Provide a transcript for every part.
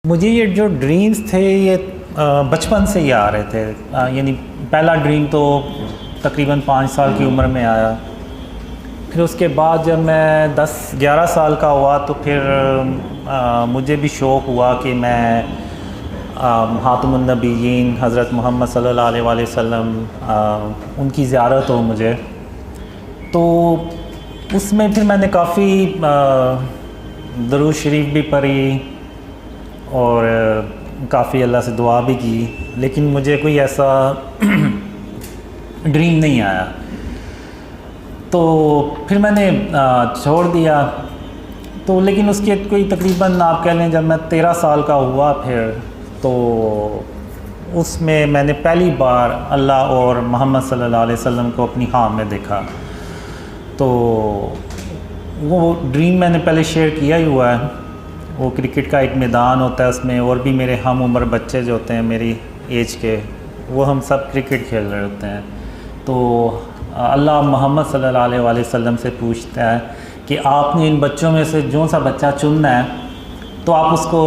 मुझे ये जो ड्रीम्स थे ये बचपन से ही आ रहे थे। यानी पहला ड्रीम तो तकरीबन 5 साल की उम्र में आया। फिर उसके बाद जब मैं 10-11 साल का हुआ तो फिर मुझे भी शौक़ हुआ कि मैं ख़ातमुन नबीयीन हज़रत मोहम्मद सल्लल्लाहु अलैहि वसल्लम उनकी ज़ियारत हो मुझे। तो उसमें फिर मैंने काफ़ी दरूद शरीफ भी पढ़ी और काफ़ी अल्लाह से दुआ भी की, लेकिन मुझे कोई ऐसा ड्रीम नहीं आया। तो फिर मैंने छोड़ दिया। तो लेकिन उसके कोई तकरीबन आप कह लें जब मैं 13 साल का हुआ फिर तो उसमें मैंने पहली बार अल्लाह और मोहम्मद सल्लल्लाहु अलैहि वसल्लम को अपनी ख्वाब में देखा। तो वो ड्रीम मैंने पहले शेयर किया ही हुआ है। वो क्रिकेट का एक मैदान होता है, उसमें और भी मेरे हम उम्र बच्चे जो होते हैं मेरी एज के, वो हम सब क्रिकेट खेल रहे होते हैं। तो अल्लाह मोहम्मद सल्लल्लाहु अलैहि वसल्लम से पूछता है कि आपने इन बच्चों में से जो सा बच्चा चुनना है तो आप उसको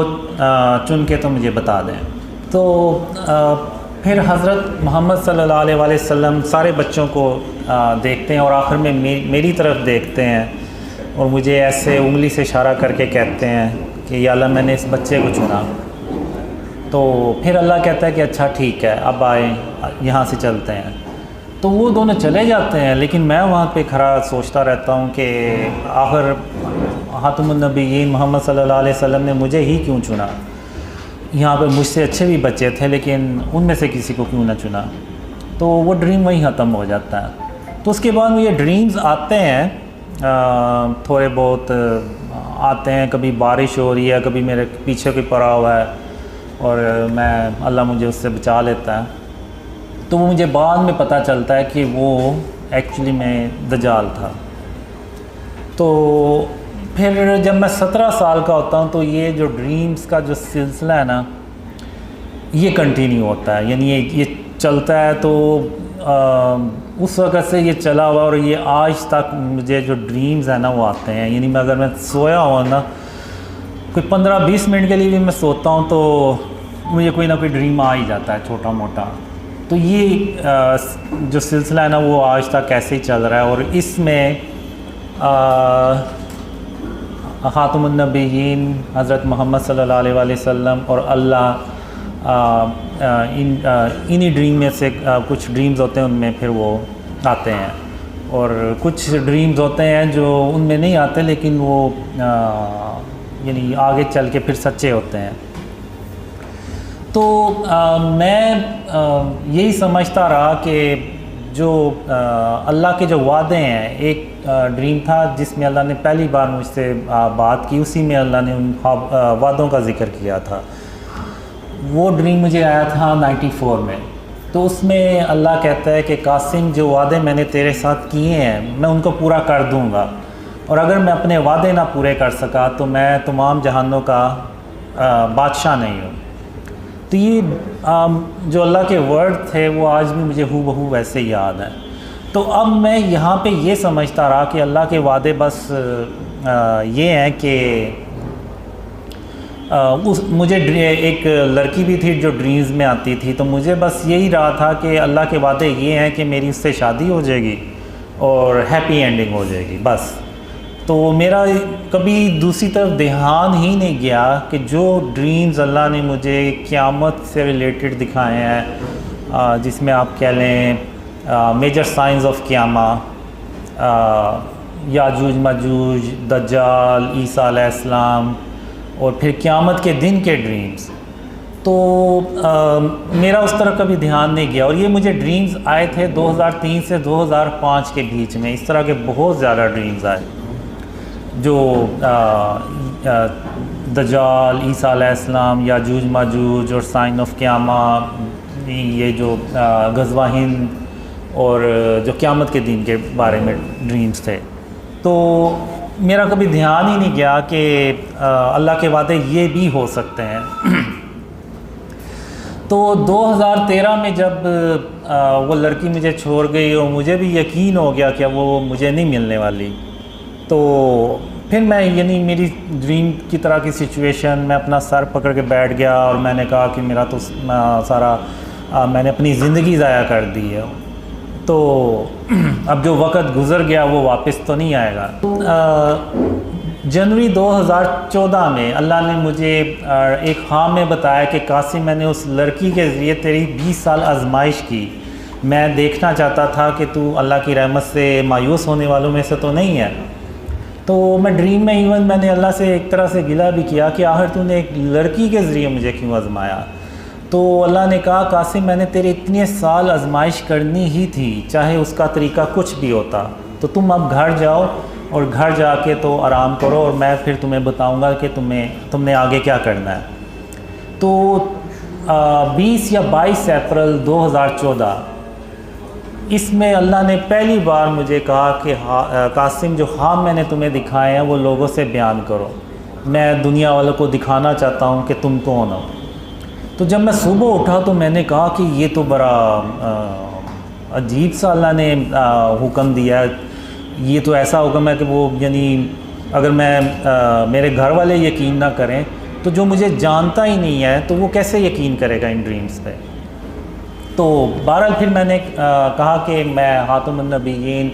चुन के तो मुझे बता दें। तो फिर हज़रत मोहम्मद सल्लल्लाहु अलैहि वसल्लम सारे बच्चों को देखते हैं और आखिर में मेरी तरफ देखते हैं और मुझे ऐसे उंगली से इशारा करके कहते हैं कि या अल्लाह मैंने इस बच्चे को चुना। तो फिर अल्लाह कहता है कि अच्छा ठीक है, अब आए यहाँ से चलते हैं। तो वो दोनों चले जाते हैं, लेकिन मैं वहाँ पे खड़ा सोचता रहता हूँ कि आखिर ख़ातमुन नबीयीन मोहम्मद सल्लल्लाहु अलैहि वसल्लम ने मुझे ही क्यों चुना। यहाँ पे मुझसे अच्छे भी बच्चे थे, लेकिन उनमें से किसी को क्यों ना चुना। तो वो ड्रीम वहीं ख़त्म हो जाता है। तो उसके बाद ये ड्रीम्स आते हैं, थोड़े बहुत आते हैं। कभी बारिश हो रही है, कभी मेरे पीछे कोई पड़ा हुआ है और मैं अल्लाह मुझे उससे बचा लेता है। तो वो मुझे बाद में पता चलता है कि वो एक्चुअली में दज्जाल था। तो फिर जब मैं 17 साल का होता हूँ तो ये जो ड्रीम्स का जो सिलसिला है ना, ये कंटिन्यू होता है। यानी ये चलता है। तो उस वक़्त से ये चला हुआ और ये आज तक मुझे जो ड्रीम्स है ना वो आते हैं। यानी मैं अगर मैं सोया हुआ ना, कोई 15-20 मिनट के लिए भी मैं सोता हूँ तो मुझे कोई ना कोई ड्रीम आ ही जाता है छोटा मोटा। तो ये जो सिलसिला है ना वो आज तक ऐसे ही चल रहा है। और इसमें ख़ातमुन नबीयीन हज़रत मोहम्मद सल्लल्लाहु अलैहि वसल्लम और अल्लाह इन्हीं ड्रीम में से कुछ ड्रीम्स होते हैं उनमें फिर वो आते हैं, और कुछ ड्रीम्स होते हैं जो उनमें नहीं आते लेकिन वो यानी आगे चल के फिर सच्चे होते हैं। तो मैं यही समझता रहा कि जो अल्लाह के जो वादे हैं, एक ड्रीम था जिसमें अल्लाह ने पहली बार मुझसे बात की, उसी में अल्लाह ने उन वादों का ज़िक्र किया था। वो ड्रीम मुझे आया था 94 में। तो उसमें अल्लाह कहता है कि कासिम, जो वादे मैंने तेरे साथ किए हैं मैं उनको पूरा कर दूंगा, और अगर मैं अपने वादे ना पूरे कर सका तो मैं तमाम जहानों का बादशाह नहीं हूँ। तो ये जो अल्लाह के वर्ड थे वो आज भी मुझे हूबहू वैसे ही याद है। तो अब मैं यहाँ पे ये समझता रहा कि अल्लाह के वादे बस ये हैं कि मुझे एक लड़की भी थी जो ड्रीम्स में आती थी। तो मुझे बस यही रहा था कि अल्लाह के वादे ये हैं कि मेरी उससे शादी हो जाएगी और हैप्पी एंडिंग हो जाएगी बस। तो मेरा कभी दूसरी तरफ ध्यान ही नहीं गया कि जो ड्रीम्स अल्लाह ने मुझे क़यामत से रिलेटेड दिखाए हैं, जिसमें आप कह लें मेजर साइंस ऑफ क़यामा, याजूज मजूज, दज्जाल, ईसा अलैहिस्सलाम और फिर क़यामत के दिन के ड्रीम्स। तो मेरा उस तरफ कभी ध्यान नहीं गया। और ये मुझे ड्रीम्स आए थे 2003 से 2005 के बीच में। इस तरह के बहुत ज़्यादा ड्रीम्स आए जो दज्जाल, ईसा अलैहिस्सलाम, याजूज माजूज और साइन ऑफ क़यामा, ये जो ग़ज़वा हिंद और जो क़यामत के दिन के बारे में ड्रीम्स थे। तो मेरा कभी ध्यान ही नहीं गया कि अल्लाह के वादे ये भी हो सकते हैं। तो 2013 में जब वो लड़की मुझे छोड़ गई और मुझे भी यकीन हो गया कि वो मुझे नहीं मिलने वाली, तो फिर मैं यानी मेरी ड्रीम की तरह की सिचुएशन, मैं अपना सर पकड़ के बैठ गया और मैंने कहा कि मेरा तो सारा मैंने अपनी ज़िंदगी ज़ाया कर दी है, तो अब जो वक़्त गुज़र गया वो वापस तो नहीं आएगा। जनवरी 2014 में अल्लाह ने मुझे एक ख्वाब में बताया कि कासिम, मैंने उस लड़की के ज़रिए तेरी 20 साल आजमाइश की। मैं देखना चाहता था कि तू अल्लाह की रहमत से मायूस होने वालों में से तो नहीं है। तो मैं ड्रीम में इवन मैंने अल्लाह से एक तरह से गिला भी किया कि आखिर तूने एक लड़की के ज़रिए मुझे क्यों आजमाया। तो अल्लाह ने कहा, कासिम, मैंने तेरे इतने साल आजमाइश करनी ही थी, चाहे उसका तरीका कुछ भी होता। तो तुम अब घर जाओ और घर जाके तो आराम करो और मैं फिर तुम्हें बताऊंगा कि तुमने आगे क्या करना है। तो 20 या 22 अप्रैल 2014 इसमें अल्लाह ने पहली बार मुझे कहा कि कासिम, जो ख्वाब मैंने तुम्हें दिखाए हैं वो लोगों से बयान करो। मैं दुनिया वालों को दिखाना चाहता हूँ कि तुम कौन हो। तो जब मैं सुबह उठा तो मैंने कहा कि ये तो बड़ा अजीब सा अल्लाह ने हुक्म दिया। ये तो ऐसा हुक्म है कि वो यानी अगर मैं मेरे घर वाले यकीन ना करें तो जो मुझे जानता ही नहीं है तो वो कैसे यकीन करेगा इन ड्रीम्स पे। तो बहरहाल फिर मैंने कहा कि मैं खातमुन नबीयीन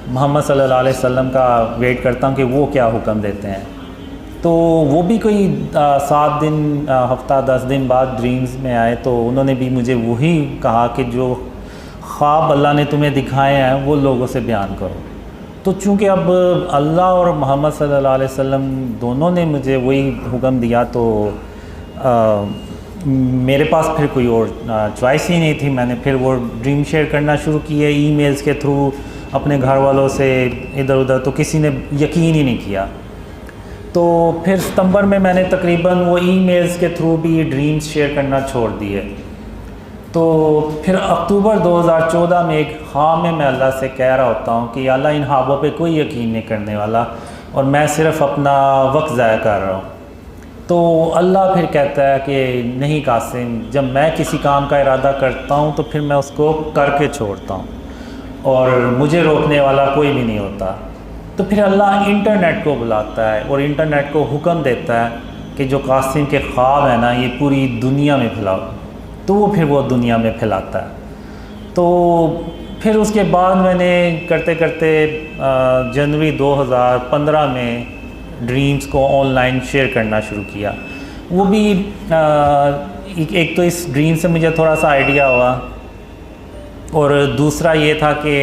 मोहम्मद सल्लल्लाहु अलैहि वसल्लम का वेट करता हूँ कि वो क्या हुक्म देते हैं। तो वो भी कोई 7 दिन हफ्ता 10 दिन बाद ड्रीम्स में आए, तो उन्होंने भी मुझे वही कहा कि जो ख्वाब अल्लाह ने तुम्हें दिखाए हैं वो लोगों से बयान करो। तो चूँकि अब अल्लाह और मोहम्मद सल्लल्लाहु अलैहि वसल्लम दोनों ने मुझे वही हुक्म दिया, तो मेरे पास फिर कोई और चॉइस ही नहीं थी। मैंने फिर वो ड्रीम शेयर करना शुरू किए ईमेल्स के थ्रू अपने घर वालों से इधर उधर, तो किसी ने यकीन ही नहीं किया। तो फिर सितंबर में मैंने तकरीबन वो ईमेल्स के थ्रू भी ड्रीम्स शेयर करना छोड़ दिए। तो फिर अक्टूबर 2014 में एक ख्वाब में मैं अल्लाह से कह रहा होता हूँ कि अल्लाह, इन ख्वाबों पे कोई यकीन नहीं करने वाला और मैं सिर्फ़ अपना वक्त ज़ाया कर रहा हूँ। तो अल्लाह फिर कहता है कि नहीं कासिम, जब मैं किसी काम का इरादा करता हूँ तो फिर मैं उसको करके छोड़ता हूँ और मुझे रोकने वाला कोई भी नहीं होता। तो फिर अल्लाह इंटरनेट को बुलाता है और इंटरनेट को हुक्म देता है कि जो कासिम के ख्वाब है ना, ये पूरी दुनिया में फैलाओ। तो वो फिर वो दुनिया में फैलाता है। तो फिर उसके बाद मैंने करते करते जनवरी 2015 में ड्रीम्स को ऑनलाइन शेयर करना शुरू किया। वो भी एक तो इस ड्रीम से मुझे थोड़ा सा आइडिया हुआ और दूसरा ये था कि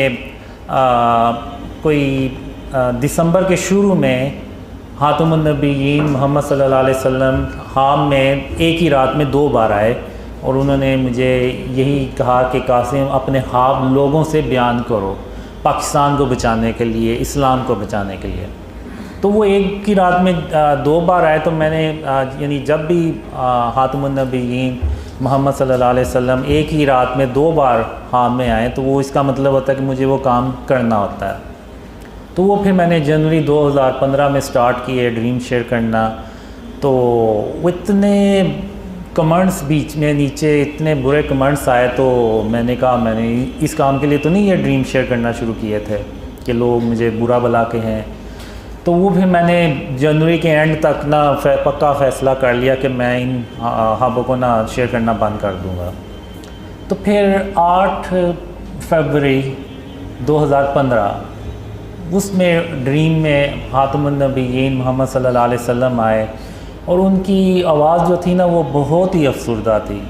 कोई दिसंबर के शुरू में खातमुन नबीयीन मोहम्मद सल्लल्लाहु अलैहि वसल्लम ख्वाब में एक ही रात में 2 बार आए और उन्होंने मुझे यही कहा कि कासिम, अपने ख्वाब लोगों से बयान करो, पाकिस्तान को बचाने के लिए, इस्लाम को बचाने के लिए। तो वो एक ही रात में 2 बार आए। तो मैंने यानी जब भी खातमुन नबीयीन मोहम्मद सल्लल्लाहु अलैहि वसल्लम एक ही रात में 2 बार ख्वाब में आए तो वो इसका मतलब होता है कि मुझे वो काम करना होता है। तो वो फिर मैंने जनवरी 2015 में स्टार्ट किए ड्रीम शेयर करना। तो वो इतने कमेंट्स बीच में नीचे इतने बुरे कमेंट्स आए, तो मैंने कहा मैंने इस काम के लिए तो नहीं ये ख्वाब शेयर करना शुरू किए थे कि लोग मुझे बुरा भला के हैं। तो वो फिर मैंने जनवरी के एंड तक ना पक्का फ़ैसला कर लिया कि मैं इन ख्वाबों को ना शेयर करना बंद कर दूँगा। तो फिर 8 फरवरी 2015 उसमें ड्रीम में खातमुन नबीयीन मोहम्मद सल्लल्लाहु अलैहि वसल्लम आए और उनकी आवाज़ जो थी ना वो बहुत ही अफसरदा थी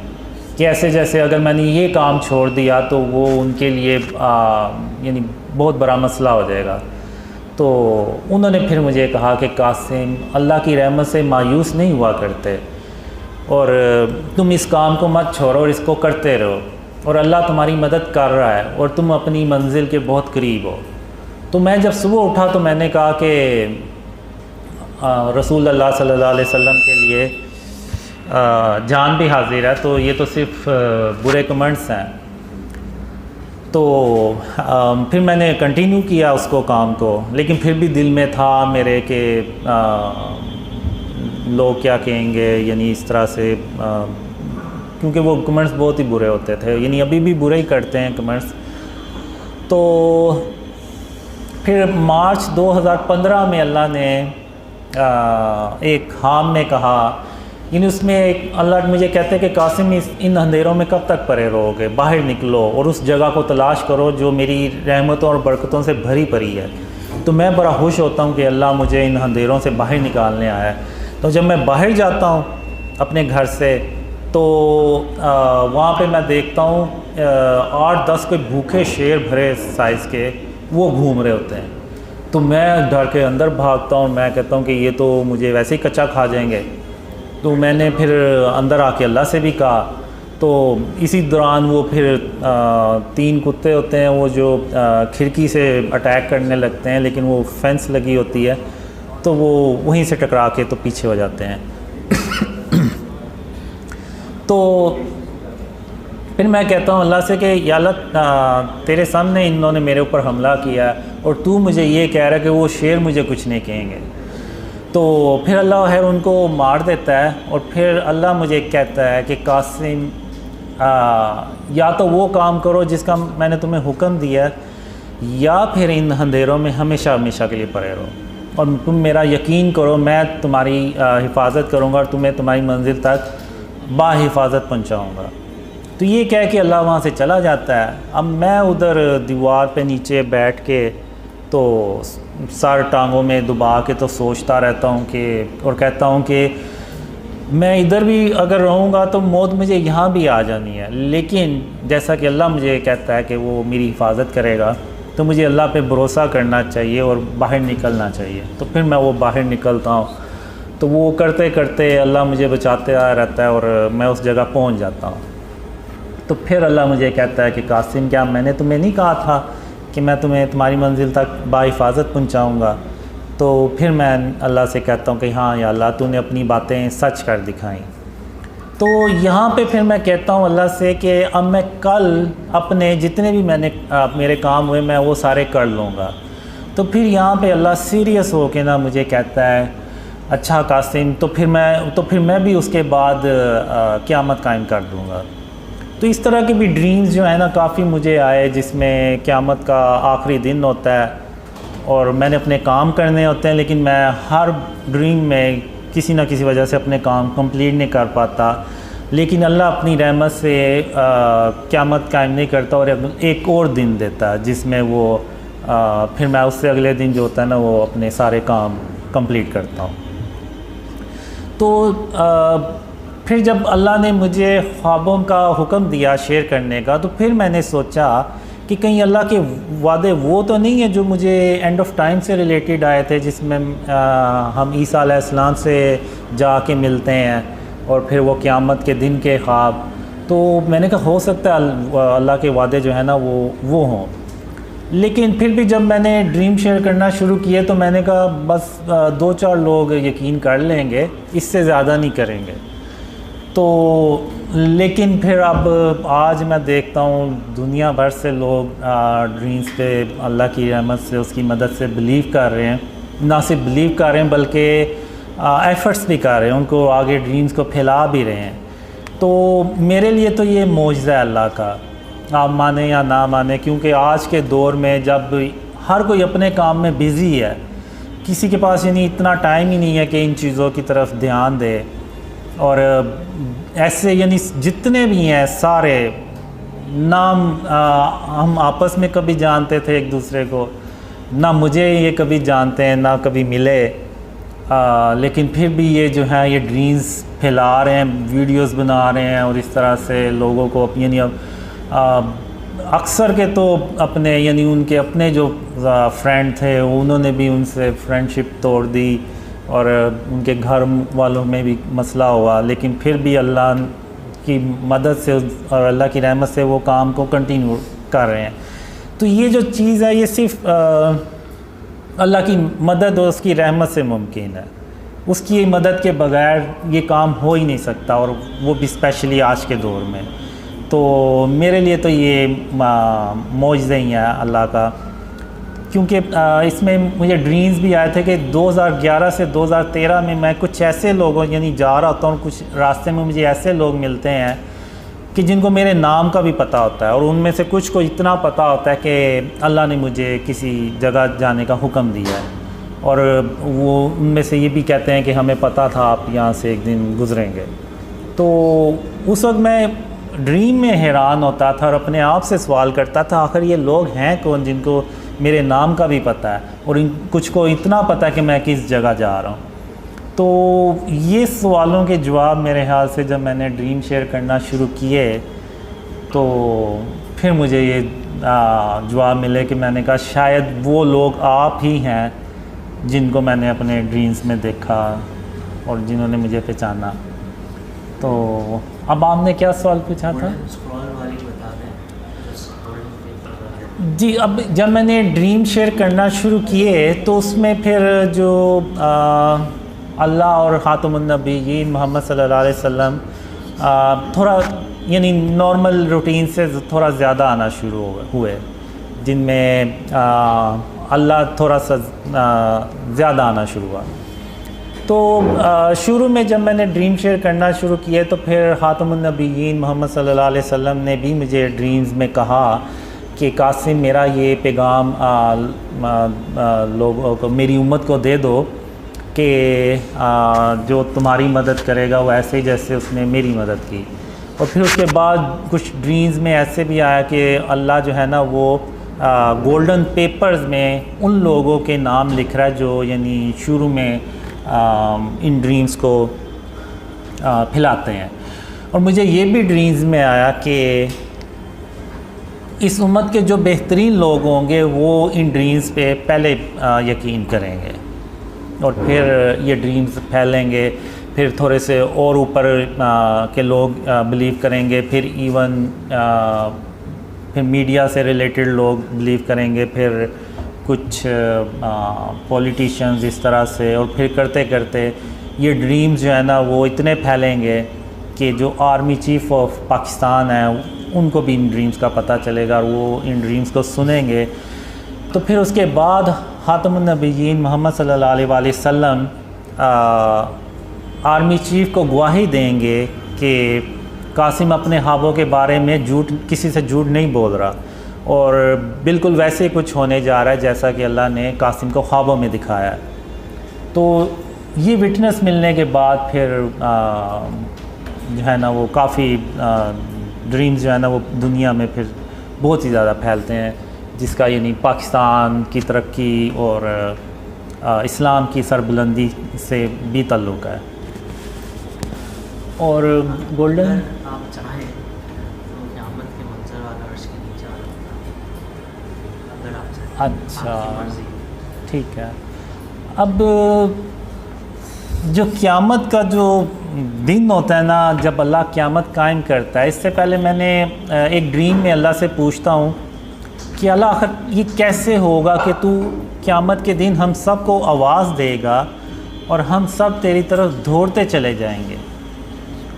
कि ऐसे जैसे अगर मैंने ये काम छोड़ दिया तो वो उनके लिए यानी बहुत बड़ा मसला हो जाएगा। तो उन्होंने फिर मुझे कहा कि कासिम, अल्लाह की रहमत से मायूस नहीं हुआ करते और तुम इस काम को मत छोड़ो और इसको करते रहो और अल्लाह तुम्हारी मदद कर रहा है और तुम अपनी मंजिल के बहुत करीब हो। तो मैं जब सुबह उठा तो मैंने कहा कि रसूल अल्लाह सल्लल्लाहु अलैहि वसल्लम के लिए जान भी हाजिर है, तो ये तो सिर्फ बुरे कमेंट्स हैं। तो फिर मैंने कंटिन्यू किया उसको काम को, लेकिन फिर भी दिल में था मेरे कि लोग क्या कहेंगे, यानी इस तरह से क्योंकि वो कमेंट्स बहुत ही बुरे होते थे, यानी अभी भी बुरे ही करते हैं कमेंट्स। तो फिर मार्च 2015 में अल्लाह ने एक खाम में कहा, यानी उसमें एक अल्लाह मुझे कहते हैं कि कासिम इन अंधेरों में कब तक पड़े रहोगे, बाहर निकलो और उस जगह को तलाश करो जो मेरी रहमतों और बरकतों से भरी पड़ी है। तो मैं बड़ा खुश होता हूँ कि अल्लाह मुझे इन अंधेरों से बाहर निकालने आया है। तो जब मैं बाहर जाता हूँ अपने घर से तो वहाँ पे मैं देखता हूँ 8-10 कोई भूखे शेर भरे साइज़ के वो घूम रहे होते हैं। तो मैं डर के अंदर भागता हूँ, मैं कहता हूँ कि ये तो मुझे वैसे ही कच्चा खा जाएंगे। तो मैंने फिर अंदर आके अल्लाह से भी कहा। तो इसी दौरान वो फिर 3 कुत्ते होते हैं वो जो खिड़की से अटैक करने लगते हैं, लेकिन वो फेंस लगी होती है तो वो वहीं से टकरा के तो पीछे हो जाते हैं। तो फिर मैं कहता हूँ अल्लाह से कि या अल्लाह तेरे सामने इन्होंने मेरे ऊपर हमला किया और तू मुझे ये कह रहा है कि वो शेर मुझे कुछ नहीं कहेंगे। तो फिर अल्लाह है उनको मार देता है और फिर अल्लाह मुझे कहता है कि कासिम या तो वो काम करो जिसका मैंने तुम्हें हुक्म दिया या फिर इन अंधेरों में हमेशा हमेशा के लिए पड़े रहो और तुम मेरा यकीन करो, मैं तुम्हारी हिफाजत करूँगा और तुम्हें तुम्हारी मंजिल तक बाहिफाजत पहुँचाऊँगा। तो ये कह के अल्लाह वहाँ से चला जाता है। अब मैं उधर दीवार पे नीचे बैठ के तो सर टांगों में दबा के तो सोचता रहता हूँ कि और कहता हूँ कि मैं इधर भी अगर रहूँगा तो मौत मुझे यहाँ भी आ जानी है, लेकिन जैसा कि अल्लाह मुझे कहता है कि वो मेरी हिफाजत करेगा तो मुझे अल्लाह पे भरोसा करना चाहिए और बाहर निकलना चाहिए। तो फिर मैं वो बाहर निकलता हूँ तो वो करते करते अल्लाह मुझे बचाते रहता है और मैं उस जगह पहुँच जाता हूँ। तो फिर अल्लाह मुझे कहता है कि कासिम क्या मैंने तुम्हें नहीं कहा था कि मैं तुम्हें तुम्हारी मंजिल तक बाहिफाजत पहुँचाऊँगा। तो फिर मैं अल्लाह से कहता हूँ कि हाँ या अल्लाह तूने अपनी बातें सच कर दिखाई। तो यहाँ पे फिर मैं कहता हूँ अल्लाह से कि अब मैं कल अपने जितने भी मेरे काम हुए मैं वो सारे कर लूँगा। तो फिर यहाँ पे अल्लाह सीरियस हो के ना मुझे कहता है अच्छा कासिम तो फिर मैं भी उसके बाद क़यामत कायम कर दूँगा। तो इस तरह के भी ड्रीम्स जो है ना काफ़ी मुझे आए जिसमें क़यामत का आखिरी दिन होता है और मैंने अपने काम करने होते हैं, लेकिन मैं हर ड्रीम में किसी न किसी वजह से अपने काम कंप्लीट नहीं कर पाता। लेकिन अल्लाह अपनी रहमत से क़यामत कायम नहीं करता और एक और दिन देता है जिसमें वो फिर मैं उससे अगले दिन जो होता है ना वो अपने सारे काम कंप्लीट करता हूँ। तो फिर जब अल्लाह ने मुझे ख्वाबों का हुक्म दिया शेयर करने का तो फिर मैंने सोचा कि कहीं अल्लाह के वादे वो तो नहीं है जो मुझे एंड ऑफ टाइम से रिलेटेड आए थे जिसमें हम ईसा अलैहिस्सलाम से जाके मिलते हैं और फिर वो क़यामत के दिन के ख्वाब। तो मैंने कहा हो सकता है अल्लाह के वादे जो है ना वो हों। लेकिन फिर भी जब मैंने ड्रीम शेयर करना शुरू किए तो मैंने कहा बस 2-4 लोग यकीन कर लेंगे, इससे ज़्यादा नहीं करेंगे। तो लेकिन फिर अब आज मैं देखता हूँ दुनिया भर से लोग ड्रीम्स पे अल्लाह की रहमत से उसकी मदद से बिलीव कर रहे हैं। ना सिर्फ बिलीव कर रहे हैं बल्कि एफ़र्ट्स भी कर रहे हैं, उनको आगे ड्रीम्स को फैला भी रहे हैं। तो मेरे लिए तो ये मौजज़ा है अल्लाह का, आप माने या ना माने, क्योंकि आज के दौर में जब हर कोई अपने काम में बिज़ी है, किसी के पास यानी इतना टाइम ही नहीं है कि इन चीज़ों की तरफ ध्यान दे। और ऐसे यानी जितने भी हैं सारे नाम हम आपस में कभी जानते थे एक दूसरे को, ना मुझे ये कभी जानते हैं ना कभी मिले, लेकिन फिर भी ये जो है ये ड्रीम्स फैला रहे हैं, वीडियोस बना रहे हैं और इस तरह से लोगों को यानी अक्सर के तो अपने यानी उनके अपने जो फ्रेंड थे उन्होंने भी उनसे फ्रेंडशिप तोड़ दी और उनके घर वालों में भी मसला हुआ, लेकिन फिर भी अल्लाह की मदद से और अल्लाह की रहमत से वो काम को कंटिन्यू कर रहे हैं। तो ये जो चीज़ है ये सिर्फ़ अल्लाह की मदद और उसकी रहमत से मुमकिन है, उसकी मदद के बगैर ये काम हो ही नहीं सकता, और वो भी स्पेशली आज के दौर में। तो मेरे लिए तो ये मौजज़ा ही है अल्लाह का, क्योंकि इसमें मुझे ड्रीम्स भी आए थे कि 2011 से 2013 में मैं कुछ ऐसे लोगों यानी जा रहा होता हूँ, कुछ रास्ते में मुझे ऐसे लोग मिलते हैं कि जिनको मेरे नाम का भी पता होता है, और उनमें से कुछ को इतना पता होता है कि अल्लाह ने मुझे किसी जगह जाने का हुक्म दिया है, और वो उनमें से ये भी कहते हैं कि हमें पता था आप यहाँ से एक दिन गुज़रेंगे। तो उस वक्त मैं ड्रीम में हैरान होता था और अपने आप से सवाल करता था आखिर ये लोग हैं कौन जिनको मेरे नाम का भी पता है और कुछ को इतना पता है कि मैं किस जगह जा रहा हूँ। तो ये सवालों के जवाब मेरे ख्याल से जब मैंने ड्रीम शेयर करना शुरू किए तो फिर मुझे ये जवाब मिले कि मैंने कहा शायद वो लोग आप ही हैं जिनको मैंने अपने ड्रीम्स में देखा और जिन्होंने मुझे पहचाना। तो अब आपने क्या सवाल पूछा था? जी, अब जब मैंने ड्रीम शेयर करना शुरू किए तो उसमें फिर जो अल्लाह और ख़ातमुन नबीयीन मोहम्मद सल्लल्लाहु अलैहि वसल्लम थोड़ा यानी नॉर्मल रूटीन से थोड़ा ज़्यादा आना शुरू हुए, जिनमें अल्लाह थोड़ा सा ज़्यादा आना शुरू हुआ। तो शुरू में जब मैंने ड्रीम शेयर करना शुरू किए तो फिर ख़ातमुन नबीयीन मोहम्मद सल्लल्लाहु अलैहि वसल्लम ने भी मुझे ड्रीम्स में कहा कि कासिम मेरा ये पैगाम लोगों को, मेरी उम्मत को दे दो कि जो तुम्हारी मदद करेगा वो ऐसे ही जैसे उसने मेरी मदद की। और फिर उसके बाद कुछ ड्रीम्स में ऐसे भी आया कि अल्लाह जो है ना वो गोल्डन पेपर्स में उन लोगों के नाम लिख रहा है जो यानी शुरू में इन ड्रीम्स को फैलाते हैं। और मुझे ये भी ड्रीम्स में आया कि इस उम्मत के जो बेहतरीन लोग होंगे वो इन ड्रीम्स पे पहले यकीन करेंगे और फिर ये ड्रीम्स फैलेंगे, फिर थोड़े से और ऊपर के लोग बिलीव करेंगे, फिर इवन फिर मीडिया से रिलेटेड लोग बिलीव करेंगे, फिर कुछ पॉलिटिशियंस इस तरह से, और फिर करते करते ये ड्रीम्स जो है ना वो इतने फैलेंगे कि जो आर्मी चीफ़ ऑफ पाकिस्तान है उनको भी इन ड्रीम्स का पता चलेगा और वो इन ड्रीम्स को सुनेंगे। तो फिर उसके बाद ख़ातमुन नबीयीन मोहम्मद सल्लल्लाहु अलैहि वसल्लम आर्मी चीफ़ को गवाही देंगे कि कासिम अपने ख्वाबों के बारे में किसी से झूठ नहीं बोल रहा और बिल्कुल वैसे कुछ होने जा रहा है जैसा कि अल्लाह ने कासिम को ख्वाबों में दिखाया है। तो ये विटनेस मिलने के बाद फिर जो है ना वो काफ़ी ड्रीम्स जो है ना वो दुनिया में फिर बहुत ही ज़्यादा फैलते हैं, जिसका यानी पाकिस्तान की तरक्की और इस्लाम की सरबुलंदी से भी ताल्लुक़ है। और गोल्डन आप चाहें तो क़यामत के मंजर वाला अर्श के नीचे वाला अगर आप चाहें। अच्छा ठीक है। अब जो क़यामत का जो दिन होता है ना, जब अल्लाह क़यामत कायम करता है, इससे पहले मैंने एक ड्रीम में अल्लाह से पूछता हूँ कि अल्लाह आखिर ये कैसे होगा कि तू क़यामत के दिन हम सब को आवाज़ देगा और हम सब तेरी तरफ दौड़ते चले जाएंगे।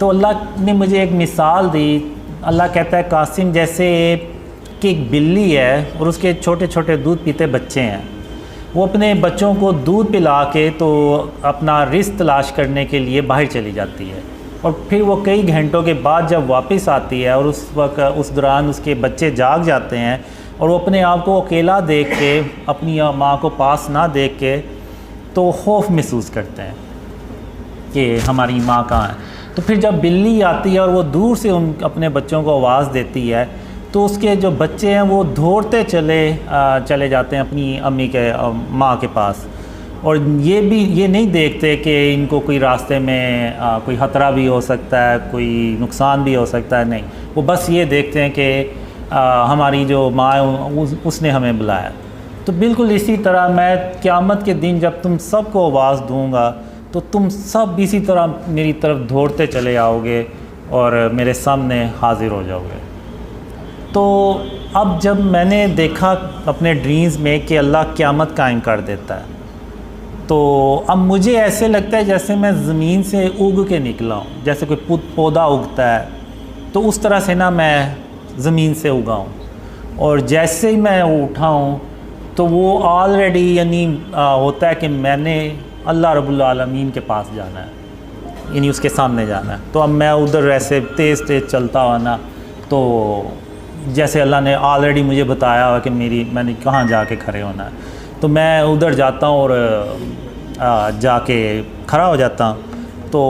तो अल्लाह ने मुझे एक मिसाल दी। अल्लाह कहता है कासिम जैसे कि एक बिल्ली है और उसके छोटे छोटे दूध पीते बच्चे हैं, वो अपने बच्चों को दूध पिला के तो अपना रिज़्क़ तलाश करने के लिए बाहर चली जाती है और फिर वो कई घंटों के बाद जब वापस आती है और उस वक्त उस दौरान उसके बच्चे जाग जाते हैं और वो अपने आप को अकेला देख के, अपनी माँ को पास ना देख के तो खौफ महसूस करते हैं कि हमारी माँ कहाँ है। तो फिर जब बिल्ली आती है और वो दूर से अपने बच्चों को आवाज़ देती है तो उसके जो बच्चे हैं वो दौड़ते चले जाते हैं अपनी अम्मी के माँ के पास, और ये नहीं देखते कि इनको कोई रास्ते में कोई ख़तरा भी हो सकता है, कोई नुकसान भी हो सकता है। नहीं, वो बस ये देखते हैं कि हमारी जो माँ है उसने हमें बुलाया। तो बिल्कुल इसी तरह मैं क़यामत के दिन जब तुम सबको आवाज़ दूँगा तो तुम सब इसी तरह मेरी तरफ दौड़ते चले आओगे और मेरे सामने हाज़िर हो जाओगे। तो अब जब मैंने देखा अपने ड्रीम्स में कि अल्लाह क़यामत कायम कर देता है, तो अब मुझे ऐसे लगता है जैसे मैं ज़मीन से उग के निकला हूँ, जैसे कोई पौधा उगता है तो उस तरह से ना मैं ज़मीन से उगा हूँ। और जैसे ही मैं उठा हूँ तो वो ऑलरेडी यानी होता है कि मैंने अल्लाह रब्बुल आलमीन के पास जाना है, यानी उसके सामने जाना है। तो अब मैं उधर ऐसे तेज़ चलता हुआ ना, तो जैसे अल्लाह ने ऑलरेडी मुझे बताया हुआ कि मैंने कहाँ जाके खड़े होना है, तो तो मैं उधर जाता हूँ और जाके खड़ा हो जाता हूँ, तो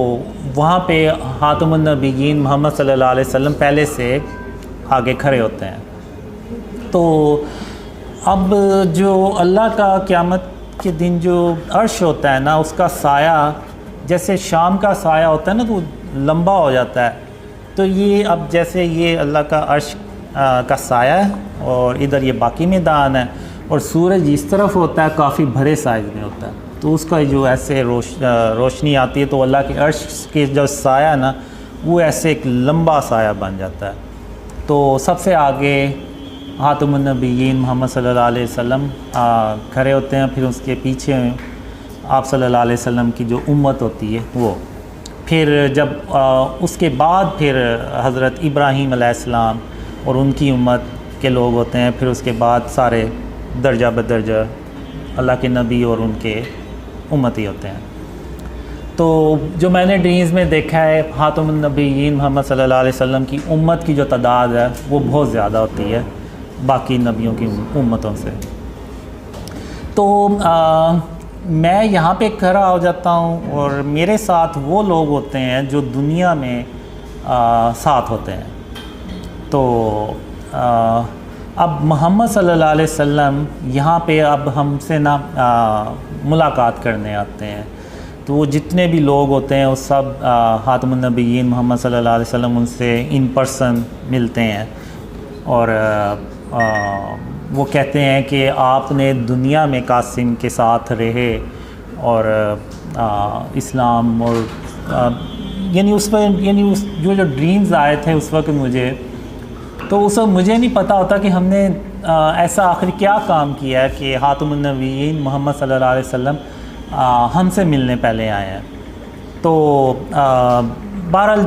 वहाँ पे हातिमुन नबिय्यीन मोहम्मद सल्लल्लाहु अलैहि वसल्लम पहले से आगे खड़े होते हैं। तो अब जो अल्लाह का क़यामत के दिन जो अर्श होता है ना, उसका साया जैसे शाम का साया होता है ना, तो लंबा हो जाता है। तो ये अब जैसे ये अल्लाह का अर्श का साया है और इधर ये बाकी मैदान है, और सूरज इस तरफ होता है, काफ़ी बड़े साइज़ में होता है। तो उसका जो ऐसे रोशनी आती है, तो अल्लाह के अर्श के जो साया ना, वो ऐसे एक लंबा साया बन जाता है। तो सबसे आगे हातिमुन नबिय्यीन मोहम्मद सल्लल्लाहु अलैहि वसल्लम खड़े होते हैं, फिर उसके पीछे आप सल्लल्लाहु अलैहि वसल्लम की जो उम्मत होती है वो, फिर जब उसके बाद फिर हज़रत इब्राहीम अलैहिस्सलाम और उनकी उम्मत के लोग होते हैं, फिर उसके बाद सारे दर्जा बदर्जा अल्लाह के नबी और उनके उम्मती होते हैं। तो जो मैंने ड्रीम्स में देखा है, हातिमुन नबिय्यीन मोहम्मद सल्लल्लाहु अलैहि वसल्लम की उम्मत की जो तादाद है वो बहुत ज़्यादा होती है बाकी नबियों की उम्मतों से। तो मैं यहाँ पे खड़ा हो जाता हूँ और मेरे साथ वो लोग होते हैं जो दुनिया में साथ होते हैं। तो अब मोहम्मद सल्लल्लाहु अलैहि वसल्लम यहाँ पे अब हमसे ना मुलाकात करने आते हैं। तो वो जितने भी लोग होते हैं वो सब हातिमुन नबिय्यीन मोहम्मद सल्लल्लाहु अलैहि वसल्लम उनसे इन पर्सन मिलते हैं, और वो कहते हैं कि आपने दुनिया में कासिम के साथ रहे और इस्लाम और यानी उस पर यानी उस जो ड्रीम्स आए थे उस वक्त मुझे, तो उस वक्त मुझे नहीं पता होता कि हमने ऐसा आखिर क्या काम किया है कि हातिमुन नबिय्यीन मोहम्मद सल्लल्लाहु अलैहि वसल्लम हमसे मिलने पहले आए हैं। तो बहरहाल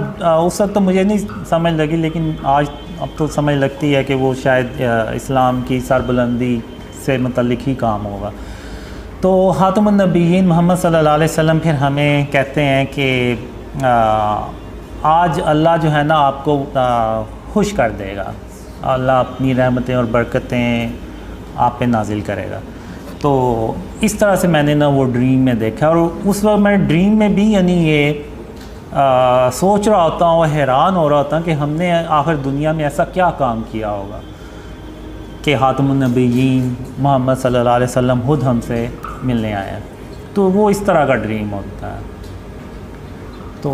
उस वक्त तो मुझे नहीं समझ लगी, लेकिन आज अब तो समझ लगती है कि वो शायद इस्लाम की सरबुलंदी से मुतल्लिक ही काम होगा। तो हातिमुन नबिय्यीन मोहम्मद सल्लल्लाहु अलैहि वसल्लम फिर हमें कहते हैं कि आज अल्लाह जो है ना आपको खुश कर देगा, अल्लाह अपनी रहमतें और बरकतें आप पे नाजिल करेगा। तो इस तरह से मैंने ना वो ड्रीम में देखा, और उस वक्त मैं ड्रीम में भी यानी ये सोच रहा होता हूँ, हैरान हो रहा होता कि हमने आखिर दुनिया में ऐसा क्या काम किया होगा कि हातिमुन नबिय्यीन मोहम्मद सल्लल्लाहु अलैहि वसल्लम खुद हमसे मिलने आए हैं। तो वो इस तरह का ड्रीम होता है। तो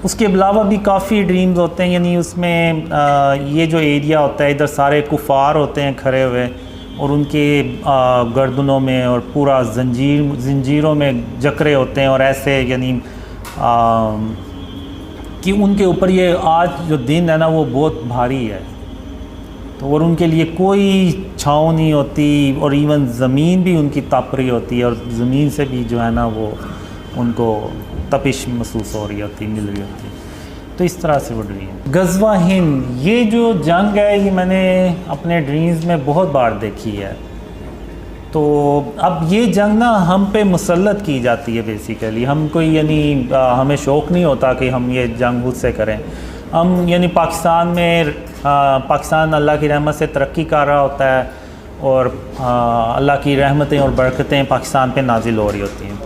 उसके अलावा भी काफ़ी ड्रीम्स होते हैं, यानी उसमें ये जो एरिया होता है इधर सारे कुफ़ार होते हैं खड़े हुए, और उनके गर्दनों में और पूरा जंजीरों में जकरे होते हैं, और ऐसे यानी कि उनके ऊपर ये आज जो दिन है ना वो बहुत भारी है। तो और उनके लिए कोई छाँव नहीं होती, और इवन ज़मीन भी उनकी तप रही होती है, और ज़मीन से भी जो है ना वो उनको तपिश महसूस हो रही होती, मिल रही होती। तो इस तरह से वो ड्रीम। गज़वा हिंद, ये जो जंग है ये मैंने अपने ड्रीम्स में बहुत बार देखी है। तो अब ये जंग ना हम पे मुसल्लत की जाती है बेसिकली, हम कोई यानी हमें शौक़ नहीं होता कि हम ये जंग खुद से करें। हम यानी पाकिस्तान में पाकिस्तान अल्लाह की रहमत से तरक्की कर रहा होता है, और अल्लाह की रहमतें और बरकतें पाकिस्तान पे नाजिल हो रही होती हैं।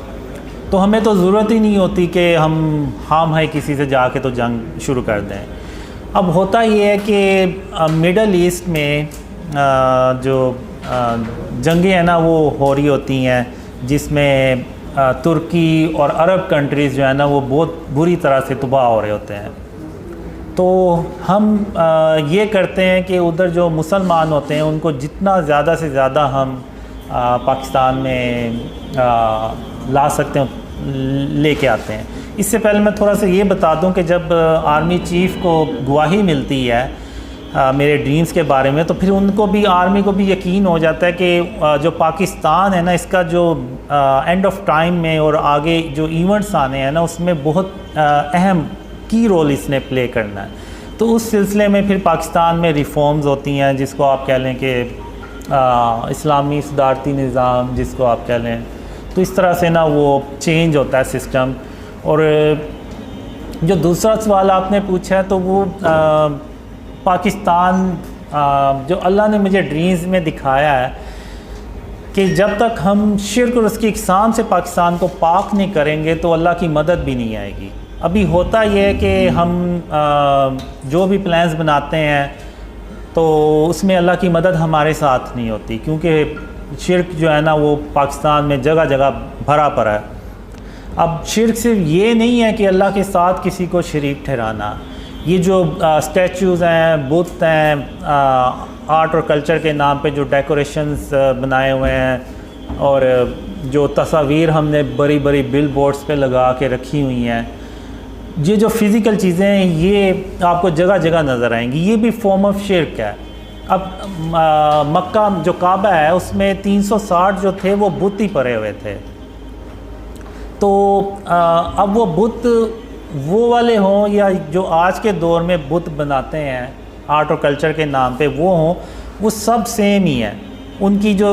तो हमें तो ज़रूरत ही नहीं होती कि हम है किसी से जाके तो जंग शुरू कर दें। अब होता ये है कि मिडल ईस्ट में जो जंगें हैं ना वो हो रही होती हैं, जिसमें तुर्की और अरब कंट्रीज़ जो है ना वो बहुत बुरी तरह से तबाह हो रहे होते हैं। तो हम ये करते हैं कि उधर जो मुसलमान होते हैं उनको जितना ज़्यादा से ज़्यादा हम पाकिस्तान में ला सकते हैं लेके आते हैं। इससे पहले मैं थोड़ा सा ये बता दूं कि जब आर्मी चीफ़ को गवाही मिलती है मेरे ड्रीम्स के बारे में, तो फिर उनको भी आर्मी को भी यकीन हो जाता है कि जो पाकिस्तान है ना इसका जो एंड ऑफ टाइम में और आगे जो इवेंट्स आने हैं ना उसमें बहुत अहम की रोल इसने प्ले करना है। तो उस सिलसिले में फिर पाकिस्तान में रिफॉर्म्स होती हैं, जिसको आप कह लें कि इस्लामी सदारती निज़ाम जिसको आप कह लें। तो इस तरह से ना वो चेंज होता है सिस्टम। और जो दूसरा सवाल आपने पूछा है तो वो पाकिस्तान जो अल्लाह ने मुझे ड्रीम्स में दिखाया है कि जब तक हम शिर्क और उसकी इक़साम से पाकिस्तान को पाक नहीं करेंगे तो अल्लाह की मदद भी नहीं आएगी। अभी होता यह है कि हम जो भी प्लान्स बनाते हैं तो उसमें अल्लाह की मदद हमारे साथ नहीं होती, क्योंकि शिर्क जो है ना वो पाकिस्तान में जगह जगह भरा पड़ा है। अब शिर्क सिर्फ ये नहीं है कि अल्लाह के साथ किसी को शरीक ठहराना, ये जो स्टैचूज़ हैं, बुत हैं, आर्ट और कल्चर के नाम पे जो डेकोरेशंस बनाए हुए हैं और जो तस्वीर हमने बड़ी बड़ी बिल बोर्ड्स पर लगा के रखी हुई हैं, ये जो फ़िज़िकल चीज़ें हैं ये आपको जगह जगह नज़र आएंगी, ये भी फॉर्म ऑफ शिर्क है। अब मक्का जो काबा है उसमें 360 जो थे वो बुत ही पड़े हुए थे, तो अब वो बुत वो वाले हों या जो आज के दौर में बुत बनाते हैं आर्ट और कल्चर के नाम पे वो हों, वो सब सेम ही है। उनकी जो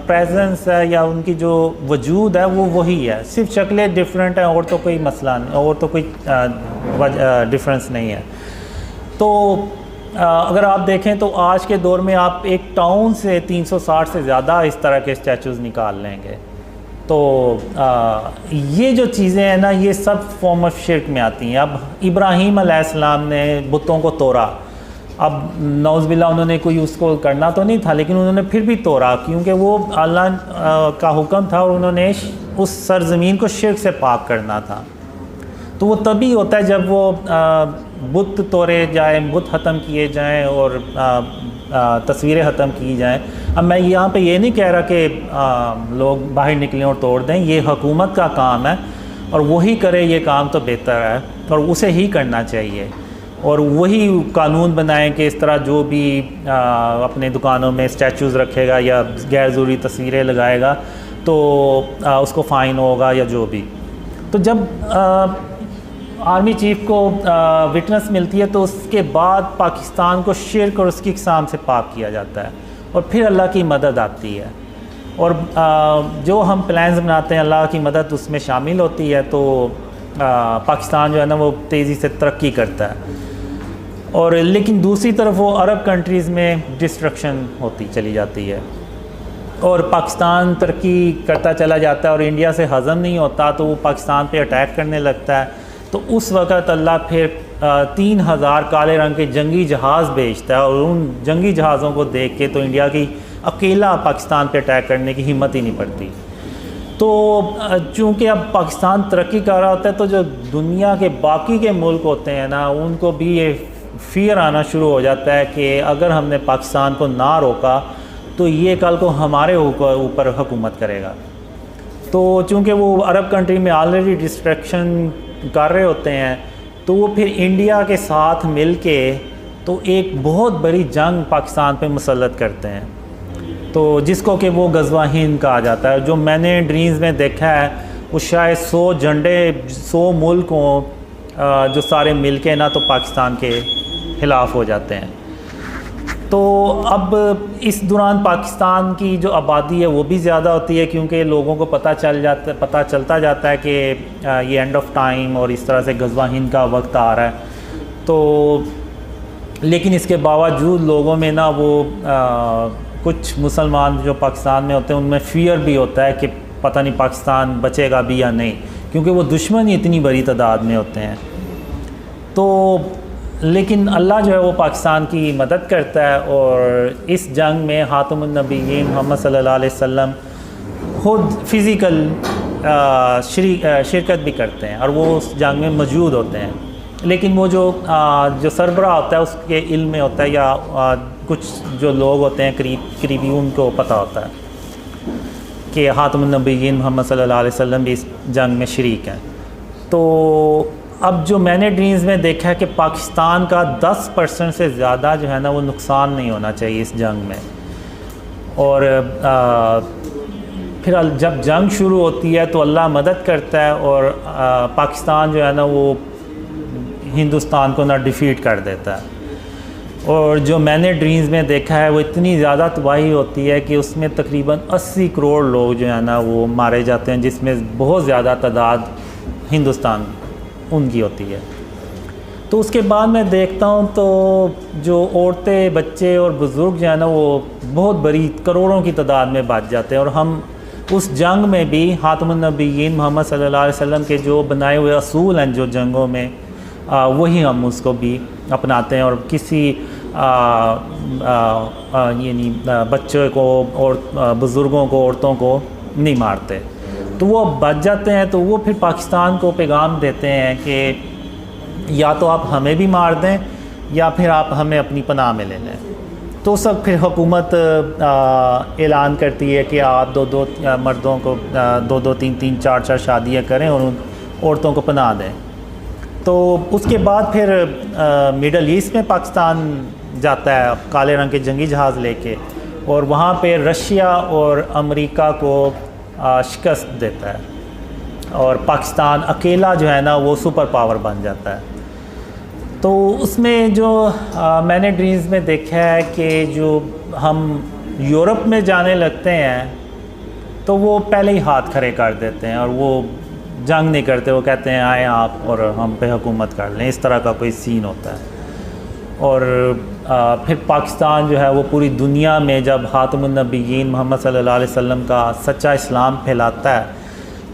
प्रेजेंस है या उनकी जो वजूद है वो वही है, सिर्फ शक्लें डिफरेंट हैं और तो कोई मसला नहीं, और तो कोई डिफरेंस नहीं है। तो अगर आप देखें तो आज के दौर में आप एक टाउन से 360 से ज़्यादा इस तरह के स्टैचूज़ निकाल लेंगे। तो ये जो चीज़ें हैं ना ये सब फॉर्म ऑफ शिर्क में आती हैं। अब इब्राहीम अलैहिस्सलाम ने बुतों को तोड़ा, अब नौज़बिल्ला उन्होंने कोई उसको करना तो नहीं था लेकिन उन्होंने फिर भी तोड़ा, क्योंकि वो अल्लाह का हुक्म था और उन्होंने उस सरज़मीन को शिर्क से पाक करना था। तो वो तभी होता है जब वो बुत तोड़े जाए, बुत ख़त्म किए जाएं और तस्वीरें ख़त्म की जाएं। अब मैं यहाँ पे ये नहीं कह रहा कि लोग बाहर निकलें और तोड़ दें, ये हुकूमत का काम है और वही करे ये काम तो बेहतर है और उसे ही करना चाहिए, और वही कानून बनाएं कि इस तरह जो भी अपने दुकानों में स्टैचूज़ रखेगा या गैर ज़रूरी तस्वीरें लगाएगा तो उसको फ़ाइन होगा या जो भी। तो जब आर्मी चीफ़ को विटनेस मिलती है तो उसके बाद पाकिस्तान को शिर्क और उसकी इक़साम से पाक किया जाता है और फिर अल्लाह की मदद आती है, और जो हम प्लान्स बनाते हैं अल्लाह की मदद उसमें शामिल होती है। तो पाकिस्तान जो है ना वो तेज़ी से तरक्की करता है, और लेकिन दूसरी तरफ वो अरब कंट्रीज़ में डिस्ट्रक्शन होती चली जाती है और पाकिस्तान तरक्की करता चला जाता है और इंडिया से हज़म नहीं होता तो वो पाकिस्तान पे अटैक करने लगता है। तो उस वक़्त अल्लाह फिर 3000 काले रंग के जंगी जहाज़ भेजता है, और उन जंगी जहाज़ों को देख के तो इंडिया की अकेला पाकिस्तान पे अटैक करने की हिम्मत ही नहीं पड़ती। तो चूँकि अब पाकिस्तान तरक्की कर रहा होता है तो जो दुनिया के बाकी के मुल्क होते हैं ना उनको भी ये फ़ियर आना शुरू हो जाता है कि अगर हमने पाकिस्तान को ना रोका तो ये कल को हमारे ऊपर हुकूमत करेगा। तो चूँकि वो अरब कंट्री में ऑलरेडी डिस्ट्रक्शन कर रहे होते हैं तो वो फिर इंडिया के साथ मिल के तो एक बहुत बड़ी जंग पाकिस्तान पे मुसल्लत करते हैं, तो जिसको कि वो गज़वा हिंद कहा जाता है। जो मैंने ड्रीम्स में देखा है वो शायद 100 झंडे 100 मुल्क हों जो सारे मिल के ना तो पाकिस्तान के ख़िलाफ़ हो जाते हैं। तो अब इस दौरान पाकिस्तान की जो आबादी है वो भी ज़्यादा होती है, क्योंकि लोगों को पता चलता जाता है कि ये एंड ऑफ टाइम और इस तरह से गज़वा हिंद का वक्त आ रहा है। तो लेकिन इसके बावजूद लोगों में ना वो कुछ मुसलमान जो पाकिस्तान में होते हैं उनमें फ़ियर भी होता है कि पता नहीं पाकिस्तान बचेगा भी या नहीं, क्योंकि वो दुश्मन ही इतनी बड़ी तादाद में होते हैं। तो लेकिन अल्लाह जो है वो पाकिस्तान की मदद करता है, और इस जंग में ख़ातमुन नबिय्यीन मोहम्मद सल्लल्लाहु अलैहि वसल्लम खुद फ़िज़िकल शिरकत भी करते हैं और वो उस जंग में मौजूद होते हैं। लेकिन वो जो सरबराह होता है उसके इल्म में होता है, या कुछ जो लोग होते हैं करीबी उनको पता होता है कि ख़ातमुन नबिय्यीन मोहम्मद सल्लल्लाहु अलैहि वसल्लम भी इस जंग में शरीक हैं। तो अब जो मैंने ड्रीम्स में देखा है कि पाकिस्तान का 10% से ज़्यादा जो है ना वो नुकसान नहीं होना चाहिए इस जंग में, और फिर जब जंग शुरू होती है तो अल्लाह मदद करता है और पाकिस्तान जो है ना वो हिंदुस्तान को ना डिफ़ीट कर देता है। और जो मैंने ड्रीम्स में देखा है वो इतनी ज़्यादा तबाही होती है कि उसमें तकरीबन 80 करोड़ लोग जो है ना वो मारे जाते हैं, जिसमें बहुत ज़्यादा तादाद हिंदुस्तान उनकी होती है। तो उसके बाद मैं देखता हूँ तो जो औरतें, बच्चे और बुज़ुर्ग जो है ना, वो बहुत बड़ी करोड़ों की तादाद में बच जाते हैं। और हम उस जंग में भी ख़ातमुन नबिय्यीन मोहम्मद सल्लल्लाहु अलैहि वसल्लम के जो बनाए हुए असूल हैं जो जंगों में, वही हम उसको भी अपनाते हैं। और किसी यानी बच्चों को और बुज़ुर्गों को, औरतों को नहीं मारते। तो वो बच जाते हैं। तो वो फिर पाकिस्तान को पैगाम देते हैं कि या तो आप हमें भी मार दें या फिर आप हमें अपनी पनाह में ले लें। तो सब फिर हुकूमत ऐलान करती है कि आप दो मर्दों को 2-2, 3-3, 4-4 शादियाँ करें और उन औरतों को पनाह दें। तो उसके बाद फिर मिडल ईस्ट में पाकिस्तान जाता है काले रंग के जंगी जहाज़ लेके, और वहाँ पे रशिया और अमेरिका को शिकस्त देता है और पाकिस्तान अकेला जो है ना वो सुपर पावर बन जाता है। तो उसमें जो मैंने ड्रीम्स में देखा है कि जो हम यूरोप में जाने लगते हैं तो वो पहले ही हाथ खड़े कर देते हैं और वो जंग नहीं करते। वो कहते हैं आए आप और हम पे हुकूमत कर लें, इस तरह का कोई सीन होता है। और फिर पाकिस्तान जो है वो पूरी दुनिया में जब ख़ातमुन नबिय्यीन मोहम्मद सल्लल्लाहु अलैहि वसल्लम का सच्चा इस्लाम फैलाता है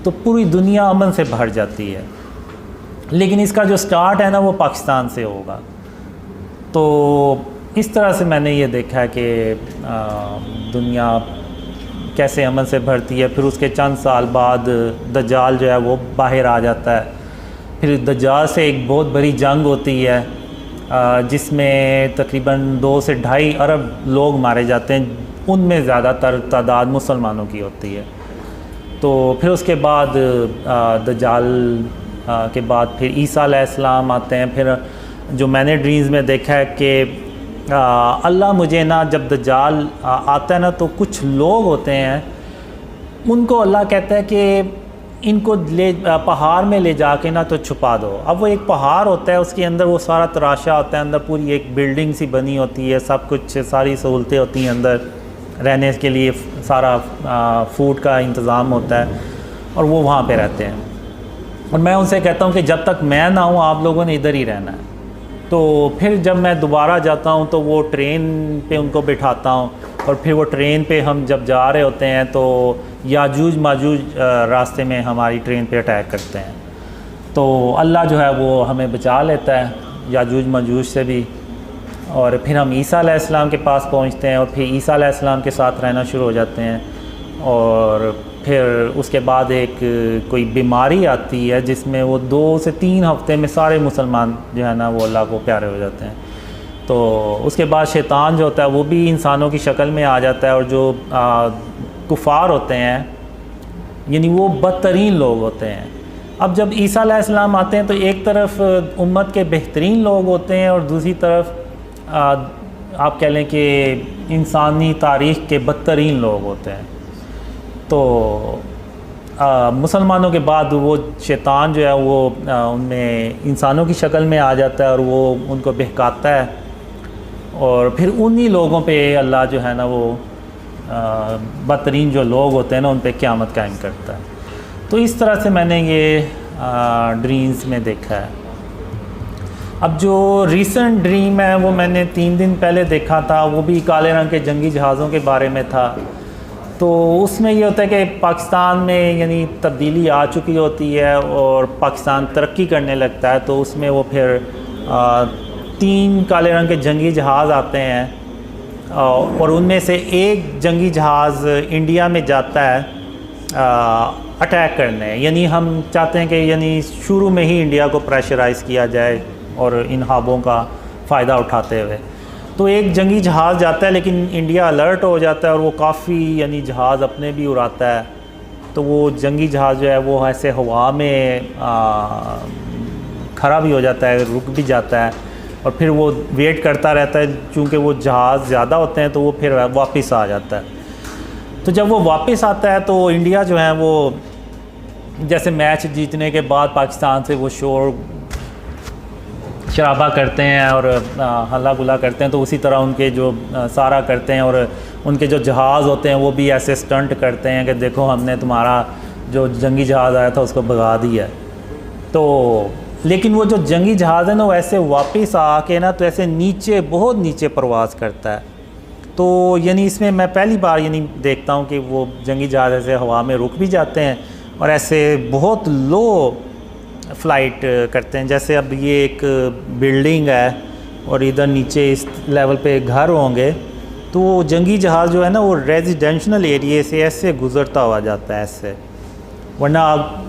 तो पूरी दुनिया अमन से भर जाती है। लेकिन इसका जो स्टार्ट है ना वो पाकिस्तान से होगा। तो इस तरह से मैंने ये देखा है कि दुनिया कैसे अमन से भरती है। फिर उसके चंद साल बाद दज्जाल जो है वो बाहर आ जाता है। फिर दज्जाल से एक बहुत बड़ी जंग होती है जिसमें तकरीबन 2 से 2.5 अरब लोग मारे जाते हैं। उनमें ज़्यादातर तादाद मुसलमानों की होती है। तो फिर उसके बाद दज्जाल के बाद फिर ईसा अलैहिस्सलाम आते हैं। फिर जो मैंने ड्रीम्स में देखा है कि अल्लाह मुझे ना, जब दज्जाल आता है ना तो कुछ लोग होते हैं, उनको अल्लाह कहता है कि इनको ले पहाड़ में ले जाके ना तो छुपा दो। अब वो एक पहाड़ होता है, उसके अंदर वो सारा तराशा होता है, अंदर पूरी एक बिल्डिंग सी बनी होती है, सब कुछ, सारी सहूलतें होती हैं, अंदर रहने के लिए सारा फूड का इंतज़ाम होता है और वो वहाँ पे रहते हैं। और मैं उनसे कहता हूँ कि जब तक मैं ना हूँ आप लोगों ने इधर ही रहना है। तो फिर जब मैं दोबारा जाता हूँ तो वो ट्रेन पे उनको बिठाता हूँ और फिर वो ट्रेन पे हम जब जा रहे होते हैं तो याजूज माजूज रास्ते में हमारी ट्रेन पे अटैक करते हैं। तो अल्लाह जो है वो हमें बचा लेता है याजूज माजूज से भी। और फिर हम ईसा अलैहिस्सलाम के पास पहुँचते हैं और फिर ईसा अलैहिस्सलाम के साथ रहना शुरू हो जाते हैं। और फिर उसके बाद एक कोई बीमारी आती है जिसमें वो 2 से 3 हफ्ते में सारे मुसलमान जो है ना वो अल्लाह को प्यारे हो जाते हैं। तो उसके बाद शैतान जो होता है वो भी इंसानों की शक्ल में आ जाता है और जो कुफार होते हैं यानी वो बदतरीन लोग होते हैं। अब जब ईसा अलैहिस्सलाम आते हैं तो एक तरफ उम्मत के बेहतरीन लोग होते हैं और दूसरी तरफ आप कह लें कि इंसानी तारीख़ के बदतरीन लोग होते हैं। तो मुसलमानों के बाद वो शैतान जो है वो उनमें इंसानों की शक्ल में आ जाता है और वो उनको बहकाता है और फिर उन्हीं लोगों पे अल्लाह जो है ना वो बदतरीन जो लोग होते हैं ना उन पे क़यामत कायम करता है। तो इस तरह से मैंने ये ड्रीम्स में देखा है। अब जो रीसेंट ड्रीम है वो मैंने 3 दिन पहले देखा था, वो भी काले रंग के जंगी जहाज़ों के बारे में था। तो उसमें ये होता है कि पाकिस्तान में यानी तब्दीली आ चुकी होती है और पाकिस्तान तरक्की करने लगता है। तो उसमें वो फिर 3 काले रंग के जंगी जहाज़ आते हैं और उनमें से एक जंगी जहाज़ इंडिया में जाता है अटैक करने। यानी हम चाहते हैं कि यानी शुरू में ही इंडिया को प्रेशराइज़ किया जाए और इन ख्वाबों का फ़ायदा उठाते हुए। तो एक जंगी जहाज़ जाता है लेकिन इंडिया अलर्ट हो जाता है और वो काफ़ी यानी जहाज़ अपने भी उड़ाता है। तो वो जंगी जहाज़ जो है वो ऐसे हवा में खड़ा भी हो जाता है, रुक भी जाता है और फिर वो वेट करता रहता है। चूँकि वो जहाज़ ज़्यादा होते हैं तो वो फिर वापस आ जाता है। तो जब वो वापस आता है तो इंडिया जो है वो जैसे मैच जीतने के बाद पाकिस्तान से वो शोर शराबा करते हैं और हल्ला गुला करते हैं, तो उसी तरह उनके जो सारा करते हैं और उनके जो जहाज़ होते हैं वो भी ऐसे स्टंट करते हैं कि देखो हमने तुम्हारा जो जंगी जहाज़ आया था उसको भगा दिया। तो लेकिन वो जो जंगी जहाज़ है ना वो ऐसे वापस आके ना तो ऐसे नीचे बहुत नीचे परवाज़ करता है। तो यानी इसमें मैं पहली बार यानी देखता हूँ कि वो जंगी जहाज़ ऐसे हवा में रुक भी जाते हैं और ऐसे बहुत लो फ्लाइट करते हैं। जैसे अब ये एक बिल्डिंग है और इधर नीचे इस लेवल पे घर होंगे, तो वो जंगी जहाज़ जो है ना वो रेजिडेंशल एरिया से ऐसे गुज़रता हुआ जाता है ऐसे। वरना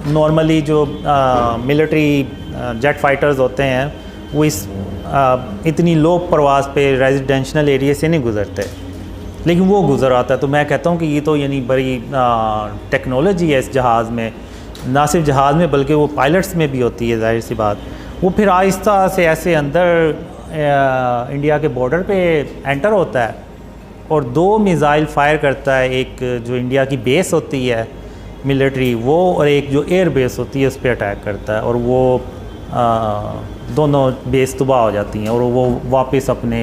नॉर्मली जो मिलिट्री जेट फाइटर्स होते हैं वो इतनी लो परवाज़ पे रेजिडेंशल एरिया से नहीं गुज़रते, लेकिन वो गुज़र आता है। तो मैं कहता हूँ कि ये तो यानी बड़ी टेक्नोलॉजी है इस जहाज़ में, ना सिर्फ जहाज़ में बल्कि वो पायलट्स में भी होती है, जाहिर सी बात। वो फिर आहिस्ता से ऐसे अंदर इंडिया के बॉर्डर पे एंटर होता है और 2 मिज़ाइल फायर करता है, एक जो इंडिया की बेस होती है मिलिट्री वो, और एक जो एयर बेस होती है उस पर अटैक करता है, और वो दोनों बेस तबाह हो जाती हैं और वो वापस अपने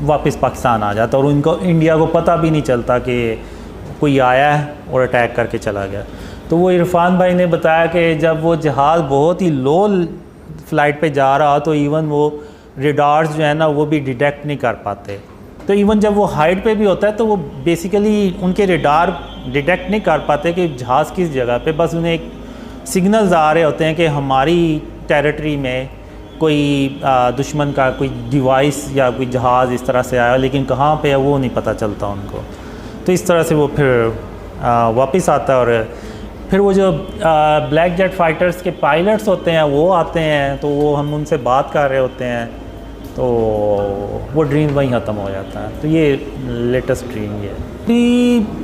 वापस पाकिस्तान आ जाता है और उनको इंडिया को पता भी नहीं चलता कि कोई आया है और अटैक करके चला गया। तो वो इरफान भाई ने बताया कि जब वो जहाज़ बहुत ही लो फ्लाइट पे जा रहा तो इवन वो रेडार्स जो है ना वो भी डिटेक्ट नहीं कर पाते। तो इवन जब वो हाइट पे भी होता है तो वो बेसिकली उनके रेडार डिटेक्ट नहीं कर पाते कि जहाज़ किस जगह पे, बस उन्हें एक सिग्नल्स आ रहे होते हैं कि हमारी टेरिटरी में कोई दुश्मन का कोई डिवाइस या कोई जहाज़ इस तरह से आया, लेकिन कहाँ पे है वो नहीं पता चलता उनको। तो इस तरह से वो फिर वापस आता है और फिर वो जो ब्लैक जेट फाइटर्स के पायलट्स होते हैं वो आते हैं, तो वो हम उनसे बात कर रहे होते हैं, तो वो ड्रीम वहीं ख़त्म हो जाता है। तो ये लेटेस्ट ड्रीम ये है।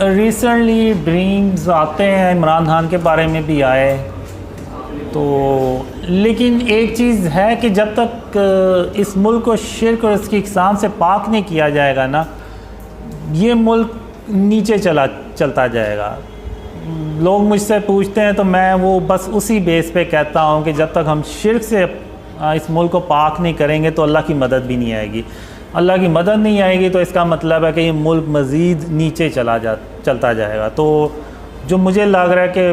रिसेंटली ड्रीम्स आते हैं, इमरान खान के बारे में भी आए, तो लेकिन एक चीज़ है कि जब तक इस मुल्क को शिर्क और इसकी इक़साम से पाक नहीं किया जाएगा ना, ये मुल्क नीचे चलता जाएगा। लोग मुझसे पूछते हैं तो मैं वो बस उसी बेस पे कहता हूँ कि जब तक हम शिर्क से इस मुल्क को पाक नहीं करेंगे तो अल्लाह की मदद भी नहीं आएगी। अल्लाह की मदद नहीं आएगी तो इसका मतलब है कि ये मुल्क मज़ीद नीचे चलता जाएगा। तो जो मुझे लग रहा है कि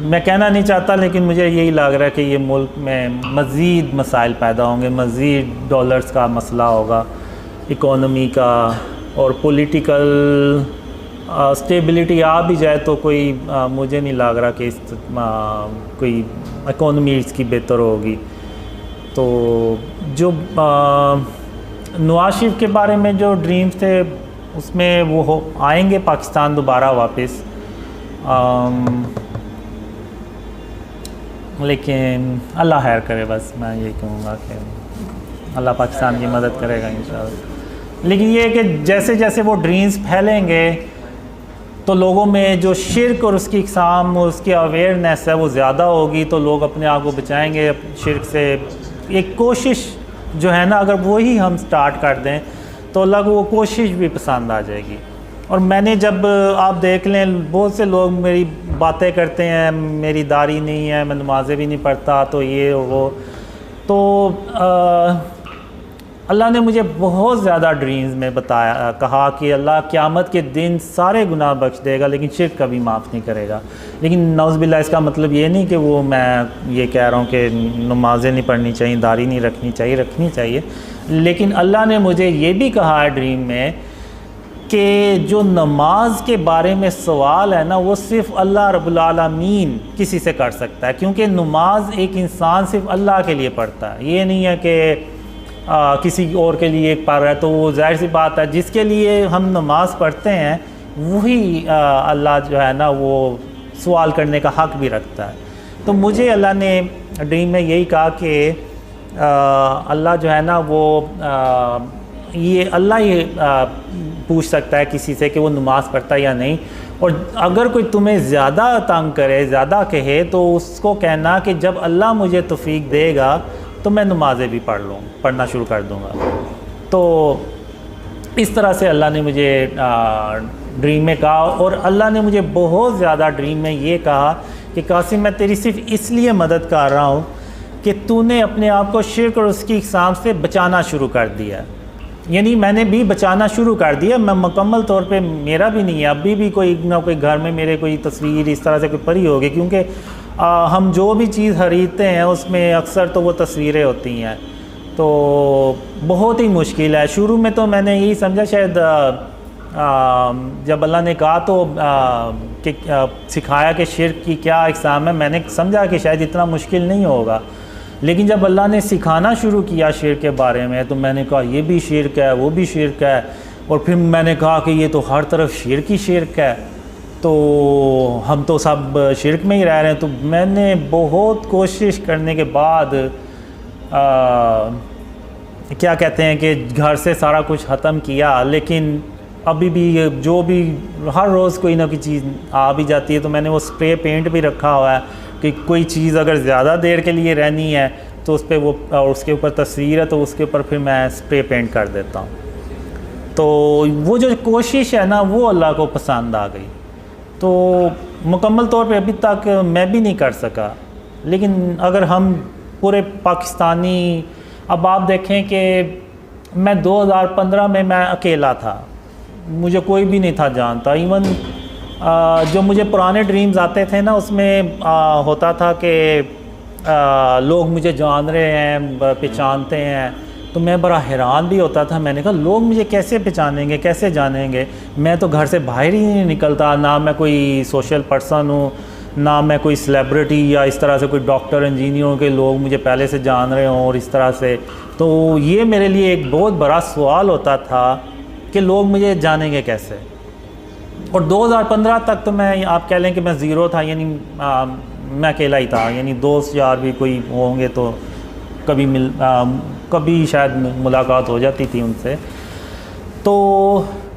मैं कहना नहीं चाहता, लेकिन मुझे यही लग रहा है कि ये मुल्क में मज़ीद मसाइल पैदा होंगे, मज़ीद डॉलर्स का मसला होगा, इकोनॉमी का और पॉलिटिकल स्टेबिलिटी आ भी जाए तो कोई मुझे नहीं लग रहा कि कोई इकोनॉमी इसकी बेहतर होगी। तो जो नवाज शरीफ के बारे में जो ड्रीम्स थे उसमें वो आएंगे पाकिस्तान दोबारा वापस, लेकिन अल्लाह खैर करे। बस मैं ये कहूँगा कि अल्लाह पाकिस्तान की मदद करेगा इंशाअल्लाह। लेकिन ये है कि जैसे जैसे वो ड्रीम्स फैलेंगे तो लोगों में जो शिर्क और उसकी इक़साम और उसकी अवेयरनेस है वो ज़्यादा होगी, तो लोग अपने आप को बचाएंगे शिर्क से। एक कोशिश जो है ना, अगर वही हम स्टार्ट कर दें तो अल्लाह को वो कोशिश भी पसंद आ जाएगी। और मैंने जब आप देख लें बहुत से लोग मेरी बातें करते हैं, मेरी दाढ़ी नहीं है, मैं नमाज़ें भी नहीं पढ़ता, तो ये वो, तो अल्लाह ने मुझे बहुत ज़्यादा ड्रीम्स में बताया, कहा कि अल्लाह क़यामत के दिन सारे गुनाह बख्श देगा लेकिन शिर्क कभी माफ़ नहीं करेगा। लेकिन नौज़ुबिल्लाह इसका मतलब ये नहीं कि वो मैं ये कह रहा हूँ कि नमाज़ें नहीं पढ़नी चाहिए, दाढ़ी नहीं रखनी चाहिए। लेकिन अल्लाह ने मुझे ये भी कहा है ड्रीम में कि जो नमाज के बारे में सवाल है ना वो सिर्फ़ अल्लाह रब्बुल आलमीन किसी से कर सकता है, क्योंकि नमाज एक इंसान सिर्फ़ अल्लाह के लिए पढ़ता है। ये नहीं है कि किसी और के लिए पढ़ रहा है। तो वो जाहिर सी बात है जिसके लिए हम नमाज पढ़ते हैं वही अल्लाह जो है ना वो सवाल करने का हक़ भी रखता है। तो मुझे अल्लाह ने ड्रीम में यही कहा कि अल्लाह जो है ना वो ये अल्लाह ही पूछ सकता है किसी से कि वो नमाज़ पढ़ता है या नहीं। और अगर कोई तुम्हें ज़्यादा तंग करे, ज़्यादा कहे, तो उसको कहना कि जब अल्लाह मुझे तौफीक देगा तो मैं नमाज़ें भी पढ़ना शुरू कर दूँगा। तो इस तरह से अल्लाह ने मुझे ड्रीम में कहा। और अल्लाह ने मुझे बहुत ज़्यादा ड्रीम में ये कहा कि कासिम मैं तेरी सिर्फ़ इसलिए मदद कर रहा हूँ कि तूने अपने आप को शिर्क और उसकी इक़साम से बचाना शुरू कर दिया। यानी मैंने भी बचाना शुरू कर दिया। मैं मुकम्मल तौर पे मेरा भी नहीं है, अभी भी कोई ना कोई घर में मेरे कोई तस्वीर इस तरह से कोई पड़ी होगी, क्योंकि हम जो भी चीज़ खरीदते हैं उसमें अक्सर तो वो तस्वीरें होती हैं। तो बहुत ही मुश्किल है। शुरू में तो मैंने यही समझा शायद जब अल्लाह ने कहा तो कि सिखाया कि शिर्क की क्या इक़साम है, मैंने समझा कि शायद इतना मुश्किल नहीं होगा। लेकिन जब अल्लाह ने सिखाना शुरू किया शिर्क के बारे में तो मैंने कहा ये भी शिर्क है, वो भी शिर्क है, और फिर मैंने कहा कि ये तो हर तरफ शिर्क ही शिर्क है, तो हम तो सब शिर्क में ही रह रहे हैं। तो मैंने बहुत कोशिश करने के बाद क्या कहते हैं कि घर से सारा कुछ ख़त्म किया, लेकिन अभी भी जो भी हर रोज़ कोई ना कोई चीज़ आ भी जाती है। तो मैंने वो स्प्रे पेंट भी रखा हुआ है कि कोई चीज़ अगर ज़्यादा देर के लिए रहनी है तो उस पर वो उसके ऊपर तस्वीर है तो उसके ऊपर फिर मैं स्प्रे पेंट कर देता हूँ। तो वो जो कोशिश है ना वो अल्लाह को पसंद आ गई। तो मुकम्मल तौर पे अभी तक मैं भी नहीं कर सका, लेकिन अगर हम पूरे पाकिस्तानी, अब आप देखें कि मैं 2015 में मैं अकेला था, मुझे कोई भी नहीं था जानता। इवन जो मुझे पुराने ड्रीम्स आते थे ना उसमें होता था कि लोग मुझे जान रहे हैं, पहचानते हैं, तो मैं बड़ा हैरान भी होता था। मैंने कहा लोग मुझे कैसे पहचानेंगे, कैसे जानेंगे, मैं तो घर से बाहर ही नहीं निकलता, ना मैं कोई सोशल पर्सन हूँ, ना मैं कोई सेलिब्रिटी या इस तरह से कोई डॉक्टर इंजीनियरों के लोग मुझे पहले से जान रहे हों और इस तरह से। तो ये मेरे लिए एक बहुत बड़ा सवाल होता था कि लोग मुझे जानेंगे कैसे। और 2015 तक तो मैं, आप कह लें कि मैं ज़ीरो था, यानी मैं अकेला ही था, यानी दोस्त यार भी कोई होंगे तो कभी शायद मुलाकात हो जाती थी उनसे। तो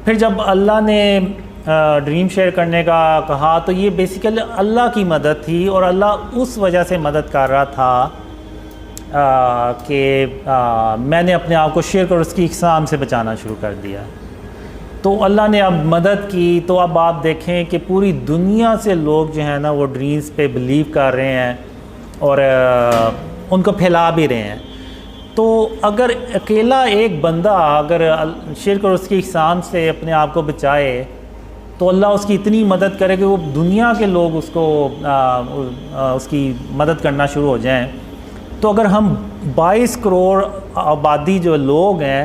फिर जब अल्लाह ने ड्रीम शेयर करने का कहा तो ये बेसिकली अल्लाह की मदद थी, और अल्लाह उस वजह से मदद कर रहा था कि मैंने अपने आप को शिर्क और उसकी इक़साम से बचाना शुरू कर दिया। तो अल्लाह ने अब मदद की, तो अब आप देखें कि पूरी दुनिया से लोग जो हैं ना वो ड्रीम्स पे बिलीव कर रहे हैं और उनको फैला भी रहे हैं। तो अगर अकेला एक बंदा अगर शिर्क और उसकी इक़साम से अपने आप को बचाए तो अल्लाह उसकी इतनी मदद करे कि वो दुनिया के लोग उसको उसकी मदद करना शुरू हो जाएं। तो अगर हम 22 करोड़ आबादी जो लोग हैं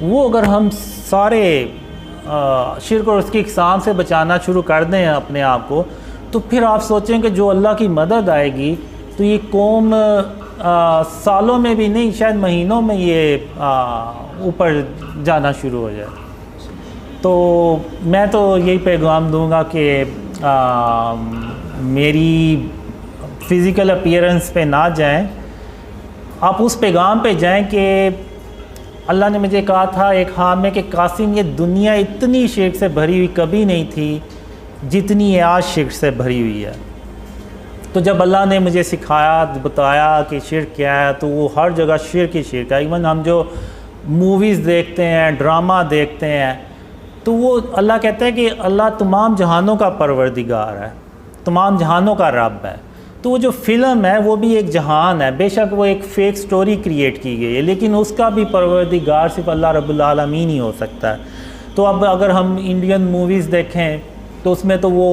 वो अगर हम सारे शिर्क और उसकी इक़साम से बचाना शुरू कर दें अपने आप को, तो फिर आप सोचें कि जो अल्लाह की मदद आएगी तो ये कौम सालों में भी नहीं शायद महीनों में ये ऊपर जाना शुरू हो जाए। तो मैं तो यही पैगाम दूंगा कि मेरी फ़िज़िकल अपीयरेंस पे ना जाएं, आप उस पैगाम पे जाएं कि अल्लाह ने मुझे कहा था एक ख्वाब में कि कासिम ये दुनिया इतनी शिर्क से भरी हुई कभी नहीं थी जितनी ये आज शिर्क से भरी हुई है। तो जब अल्लाह ने मुझे सिखाया, बताया कि शिर्क क्या है, तो वो हर जगह शिर्क ही शिर्क है। इवन हम जो मूवीज़ देखते हैं, ड्रामा देखते हैं, तो वो अल्लाह कहता है कि अल्लाह तमाम जहानों का परवरदिगार है, तमाम जहानों का रब है। तो वो जो फ़िल्म है वो भी एक जहान है, बेशक वो एक फ़ेक स्टोरी क्रिएट की गई है, लेकिन उसका भी परवरदिगार सिर्फ अल्लाह रब्बुल आलमीन ही हो सकता है। तो अब अगर हम इंडियन मूवीज़ देखें तो उसमें तो वो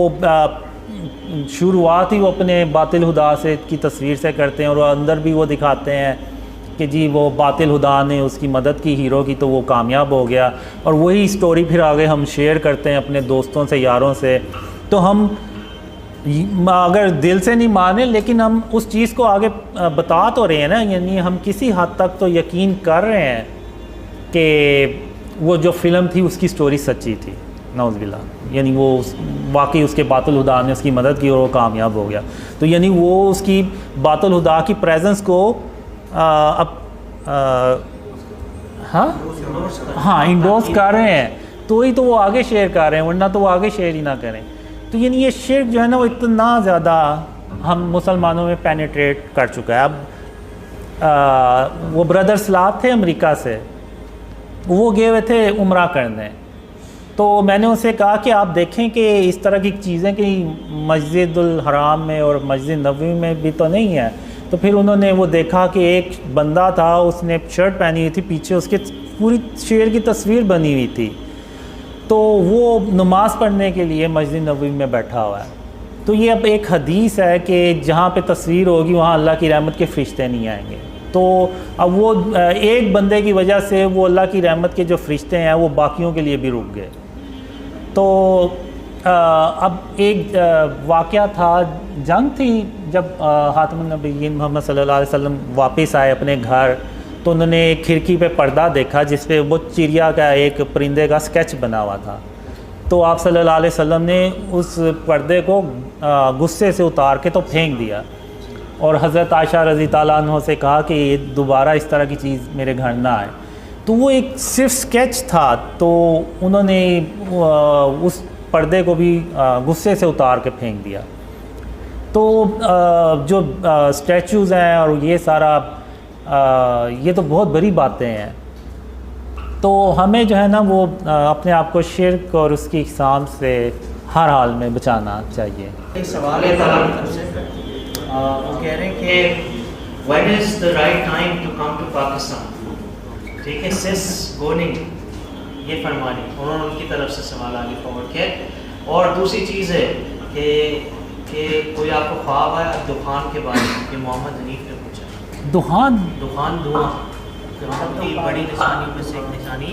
शुरुआत ही वो अपने बातिल हुदा से की तस्वीर से करते हैं, और अंदर भी वो दिखाते हैं कि जी वो बातिल हुदा ने उसकी मदद की हीरो की तो वो कामयाब हो गया, और वही स्टोरी फिर आगे हम शेयर करते हैं अपने दोस्तों से, यारों से। तो हम अगर दिल से नहीं माने लेकिन हम उस चीज़ को आगे बता तो रहे हैं ना, यानी हम किसी हद तक तो यकीन कर रहे हैं कि वो जो फ़िल्म थी उसकी स्टोरी सच्ची थी, नौज़ुबिल्लाह, यानी वो वाकई उसके बातिल हुदा ने उसकी मदद की और वो कामयाब हो गया। तो यानी वो उसकी बातिल हुदा की प्रेजेंस को हाँ इंडोर्स कर रहे हैं, तो ही तो वो आगे शेयर कर रहे हैं, वरना तो वो आगे शेयर ही ना करें। तो यानी ये शिर्क जो है ना वो इतना ज़्यादा हम मुसलमानों में पेनिट्रेट कर चुका है। अब वो ब्रदर सलाद थे अमेरिका से, वो गए हुए थे उम्रा करने, तो मैंने उनसे कहा कि आप देखें कि इस तरह की चीज़ें कि मस्जिदुल हराम में और मस्जिद नबवी में भी तो नहीं है। तो फिर उन्होंने वो देखा कि एक बंदा था, उसने शर्ट पहनी हुई थी, पीछे उसके पूरी शेर की तस्वीर बनी हुई थी। तो वो नमाज़ पढ़ने के लिए मस्जिद नबवी में बैठा हुआ है। तो ये अब एक हदीस है कि जहाँ पे तस्वीर होगी वहाँ अल्लाह की रहमत के फ़रिश्ते नहीं आएंगे। तो अब वो एक बंदे की वजह से वो अल्लाह की रहमत के जो फ़रिश्ते हैं वो बाकियों के लिए भी रुक गए। तो अब एक वाक़या था, जंग थी, जब ख़ातमुन नबिय्यीन मोहम्मद सल्लल्लाहु अलैहि वसल्लम वापस आए अपने घर, तो उन्होंने खिड़की पे पर्दा देखा जिस पे वो चिड़िया का एक परिंदे का स्केच बना हुआ था। तो आप सल्लल्लाहु अलैहि वसल्लम ने उस पर्दे को गुस्से से उतार के तो फेंक दिया और हज़रत आयशा रज़ी ताला अन्हा से कहा कि दोबारा इस तरह की चीज़ मेरे घर ना आए। तो वो एक सिर्फ स्केच था, तो उन्होंने उस पर्दे को भी गुस्से से उतार के फेंक दिया। तो जो स्टैचूज़ हैं और ये सारा ये तो बहुत बड़ी बातें हैं। तो हमें जो है ना वो अपने आप को शिर्क और उसकी इक़साम से हर हाल में बचाना चाहिए। एक सवाल है तरफ से, वो कह रहे हैं कि when is the right time to come to Pakistan. ठीक है, सिस गोनिंग ये फरमानी, उन्होंने उनकी तरफ से सवाल आगे फॉरवर्ड किया। और दूसरी चीज़ है कि कोई आपको ख्वाब है दुखान के बारे में कि मोहम्मद हनीफ ने पूछा। दुहान धुआं की बड़ी निशानियों में से एक निशानी,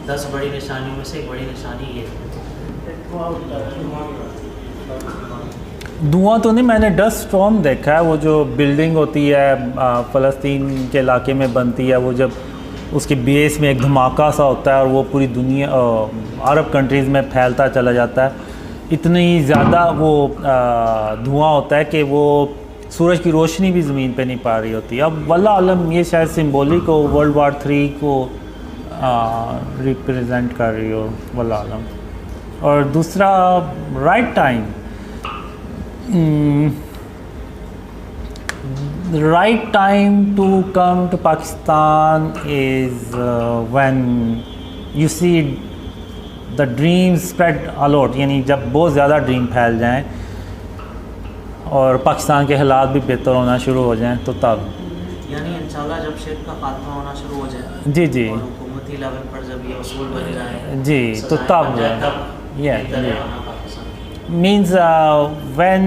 10 बड़ी निशानियों में से एक बड़ी निशानी ये है। धुआं तो नहीं, मैंने डस्ट स्टॉर्म देखा है। वो जो बिल्डिंग होती है फ़लस्तीन के इलाके में बनती है, वो जब उसके बेस में एक धमाका सा होता है और वो पूरी दुनिया अरब कंट्रीज़ में फैलता चला जाता है। इतनी ज़्यादा वो धुआं होता है कि वो सूरज की रोशनी भी ज़मीन पे नहीं पा रही होती। अब वल्लाह आलम ये शायद सिंबॉलिक हो, वर्ल्ड वार 3 को रिप्रेजेंट कर रही हो, वल्लाह आलम। और दूसरा right time, the right time to come to Pakistan is when you see the dreams spread a lot, यानी जब बहुत ज़्यादा ड्रीम फैल जाएं और पाकिस्तान के हालात भी बेहतर होना शुरू हो जाएं, तो तब यानी इंशाल्लाह जब शिर्क का खात्मा होना शुरू हो जाए, जी जी, और हुकूमती लेवल पर जब ये उसूल बन जाए जी, तो तब means when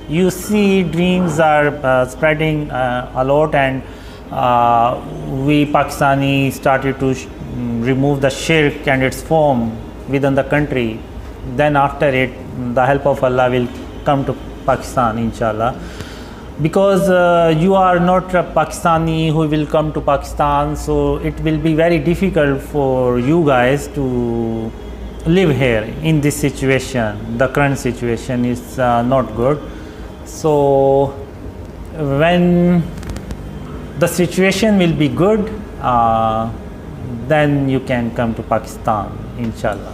you see dreams are spreading a lot and we Pakistani started to remove the shirk and its form within the country, then after it the help of Allah will come to Pakistan inshallah, because you are not a Pakistani who will come to Pakistan, so it will be very difficult for you guys to live here in this situation. The current situation is not good. So when the situation will be good, then you can come to Pakistan inshallah.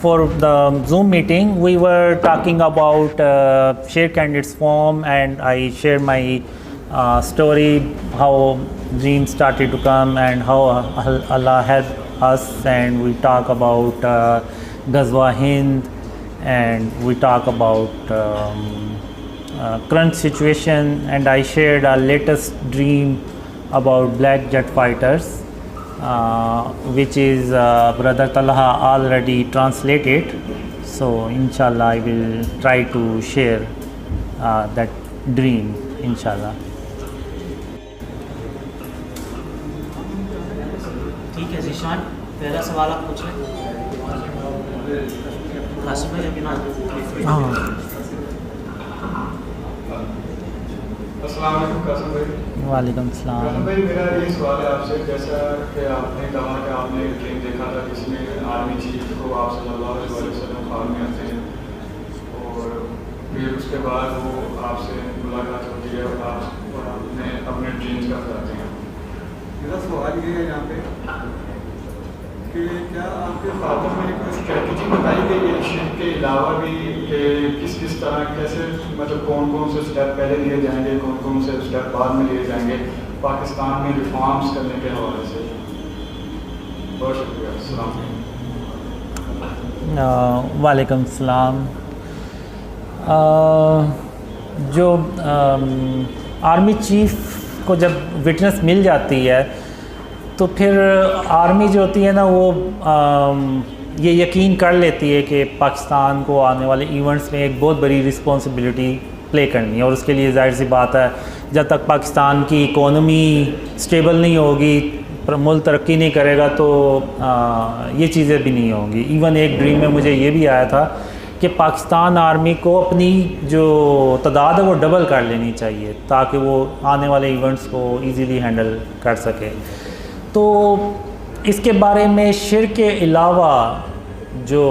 For the Zoom meeting, we were talking about shirk and its form, and I shared my story, how dreams started to come and how Allah helped us, and we talk about Ghazwa Hind, and we talk about current situation, and I shared our latest dream about black jet fighters, which is Brother Talha already translated. So inshallah I will try to share that dream inshallah. ठीक है ज़ीशान, पहला सवाल आप पूछ लें। कासिम भाई अभी ना। अस्सलाम वालेकुम कासिम भाई। वालेकुम सलाम। कासिम भाई, मेरा ये सवाल है आपसे, जैसा कि आपने कहा कि आपने ड्रीम देखा था जिसमें आर्मी चीफ को आप सल्लल्लाहु अलैहि वसल्लम ख्वाब में आते हैं और फिर उसके बाद वो आपसे मुलाकात होती है और आपने अपने ड्रीम्स का बताते हैं। मेरा सवाल ये है यहाँ पे कि क्या आपके फादर में कोई स्ट्रेटजी बताई गई है शिर्क के अलावा भी कि किस तरह कैसे, मतलब कौन से स्टेप पहले लिए जाएंगे, कौन से स्टेप बाद में लिए जाएंगे पाकिस्तान में रिफॉर्म्स करने के हवाले से? बहुत शुक्रिया। अस्सलाम वालेकुम सलाम। जो आर्मी चीफ को जब विटनेस मिल जाती है तो फिर आर्मी जो होती है ना वो ये यकीन कर लेती है कि पाकिस्तान को आने वाले इवेंट्स में एक बहुत बड़ी रिस्पॉन्सिबिलिटी प्ले करनी है, और उसके लिए जाहिर सी बात है जब तक पाकिस्तान की इकोनॉमी स्टेबल नहीं होगी, मुल्क तरक्की नहीं करेगा तो ये चीज़ें भी नहीं होंगी। इवन एक ड्रीम में मुझे ये भी आया था कि पाकिस्तान आर्मी को अपनी जो तादाद है वो डबल कर लेनी चाहिए ताकि वो आने वाले इवेंट्स को इजीली हैंडल कर सके। तो इसके बारे में शिर्क के अलावा जो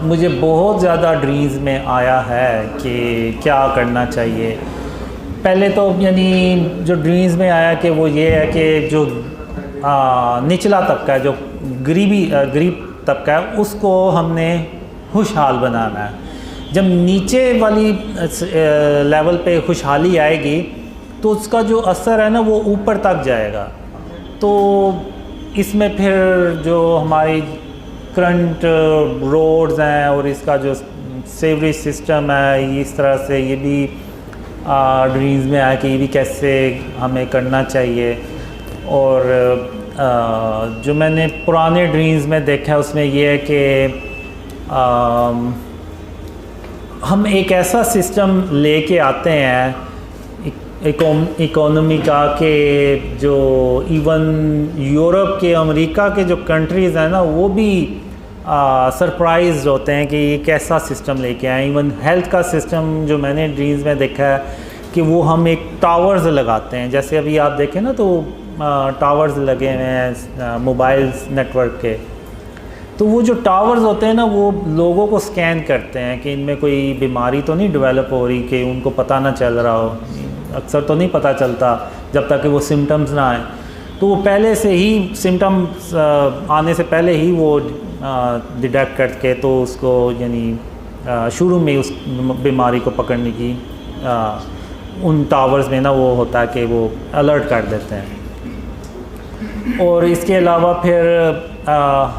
मुझे बहुत ज़्यादा ड्रीम्स में आया है कि क्या करना चाहिए। पहले तो यानी जो ड्रीम्स में आया कि वो ये है कि जो निचला तबका है, जो गरीब तबका है, उसको हमने खुशहाल बनाना है। जब नीचे वाली लेवल पे खुशहाली आएगी तो उसका जो असर है ना वो ऊपर तक जाएगा। तो इसमें फिर जो हमारी करंट रोड्स हैं और इसका जो सेवरेज सिस्टम है, इस तरह से ये भी ड्रीम्स में आया कि ये भी कैसे हमें करना चाहिए। और जो मैंने पुराने ड्रीम्स में देखा है उसमें ये है कि हम एक ऐसा सिस्टम लेके आते हैं इकोनॉमी का कि जो इवन यूरोप के, अमेरिका के जो कंट्रीज़ हैं ना वो भी सरप्राइज होते हैं कि ये कैसा सिस्टम लेके आए। इवन हेल्थ का सिस्टम जो मैंने ड्रीम्स में देखा है कि वो हम एक टावर्स लगाते हैं, जैसे अभी आप देखें ना तो टावर्स लगे हुए हैं मोबाइल नेटवर्क के, तो वो जो टावर्स होते हैं ना वो लोगों को स्कैन करते हैं कि इनमें कोई बीमारी तो नहीं डेवलप हो रही कि उनको पता ना चल रहा हो। अक्सर तो नहीं पता चलता जब तक कि वो सिम्टम्स ना आए, तो वो पहले से ही सिम्टम्स आने से पहले ही वो डिटेक्ट करके तो उसको यानी शुरू में उस बीमारी को पकड़ने की उन टावर्स में ना वो होता है कि वो अलर्ट कर देते हैं। और इसके अलावा फिर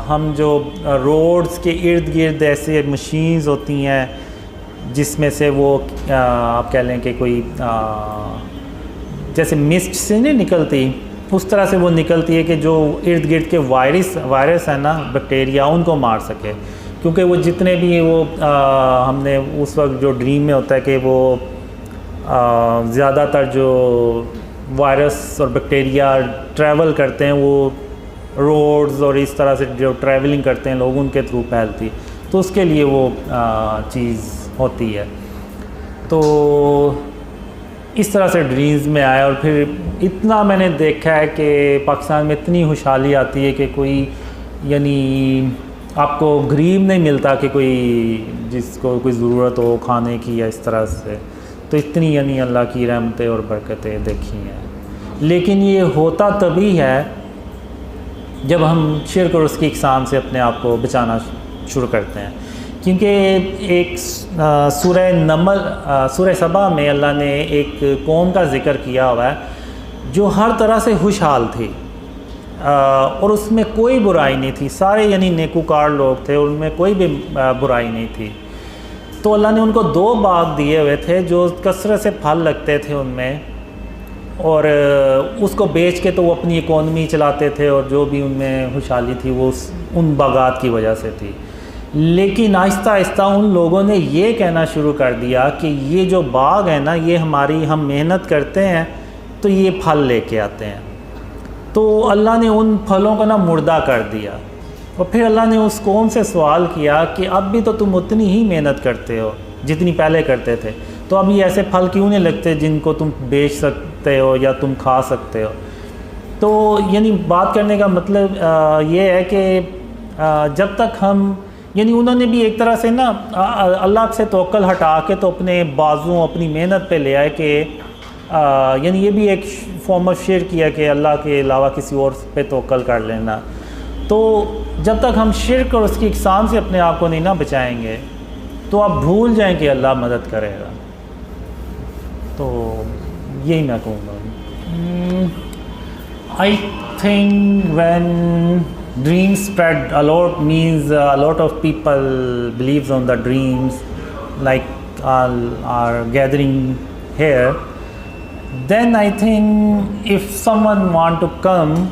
हम जो रोड्स के इर्द गिर्द ऐसे मशीन्स होती हैं जिसमें से वो आप कह लें कि कोई जैसे मिस्ट से नहीं निकलती उस तरह से वो निकलती है कि जो इर्द गिर्द के वायरस है ना, बैक्टीरिया, उनको मार सके। क्योंकि वो जितने भी वो हमने उस वक्त जो ड्रीम में होता है कि वो ज़्यादातर जो वायरस और बैक्टीरिया ट्रैवल करते हैं वो रोड्स और इस तरह से जो ट्रैवलिंग करते हैं लोग उनके थ्रू फैलती, तो उसके लिए वो चीज़ होती है। तो इस तरह से ड्रीम्स में आया। और फिर इतना मैंने देखा है कि पाकिस्तान में इतनी खुशहाली आती है कि कोई यानी आपको गरीब नहीं मिलता कि कोई जिसको कोई ज़रूरत हो खाने की या इस तरह से, तो इतनी यानी अल्लाह की रहमतें और बरकतें देखी हैं। लेकिन ये होता तभी है जब हम शिर्क और उसकी इक़साम से अपने आप को बचाना शुरू करते हैं। क्योंकि एक सूरह सबा में अल्लाह ने एक कौम का ज़िक्र किया हुआ है जो हर तरह से खुशहाल थी और उसमें कोई बुराई नहीं थी, सारे यानी नेकूकार लोग थे, उनमें कोई भी बुराई नहीं थी। तो अल्लाह ने उनको 2 बाग दिए हुए थे जो कसरत से फल लगते थे उनमें, और उसको बेच के तो वो अपनी इकोनॉमी चलाते थे और जो भी उनमें खुशहाली थी वो उन बागात की वजह से थी। लेकिन आहिस्ता आहिस्ता उन लोगों ने ये कहना शुरू कर दिया कि ये जो बाग है ना ये हम मेहनत करते हैं तो ये फल लेके आते हैं। तो अल्लाह ने उन फलों को ना मुर्दा कर दिया। और फिर अल्लाह ने उस कौम से सवाल किया कि अब भी तो तुम उतनी ही मेहनत करते हो जितनी पहले करते थे, तो अब ये ऐसे फल क्यों नहीं लगते जिनको तुम बेच सकते हो या तुम खा सकते हो। तो यानी बात करने का मतलब ये है कि जब तक हम यानी उन्होंने भी एक तरह से ना अल्लाह से तवक्कल हटा के तो अपने बाजुओं अपनी मेहनत पे ले आए कि यानी ये भी एक फॉर्म ऑफ शिर्क किया कि अल्लाह के अलावा किसी और पे तवक्कल कर लेना। तो जब तक हम शिर्क और उसकी इक़साम से अपने आप को नहीं ना बचाएंगे तो आप भूल जाएं कि अल्लाह मदद करेगा। तो यही मैं कहूँगा। I think when dreams spread a lot means a lot of people believes on the dreams, like all are gathering here, then I think if someone want to come,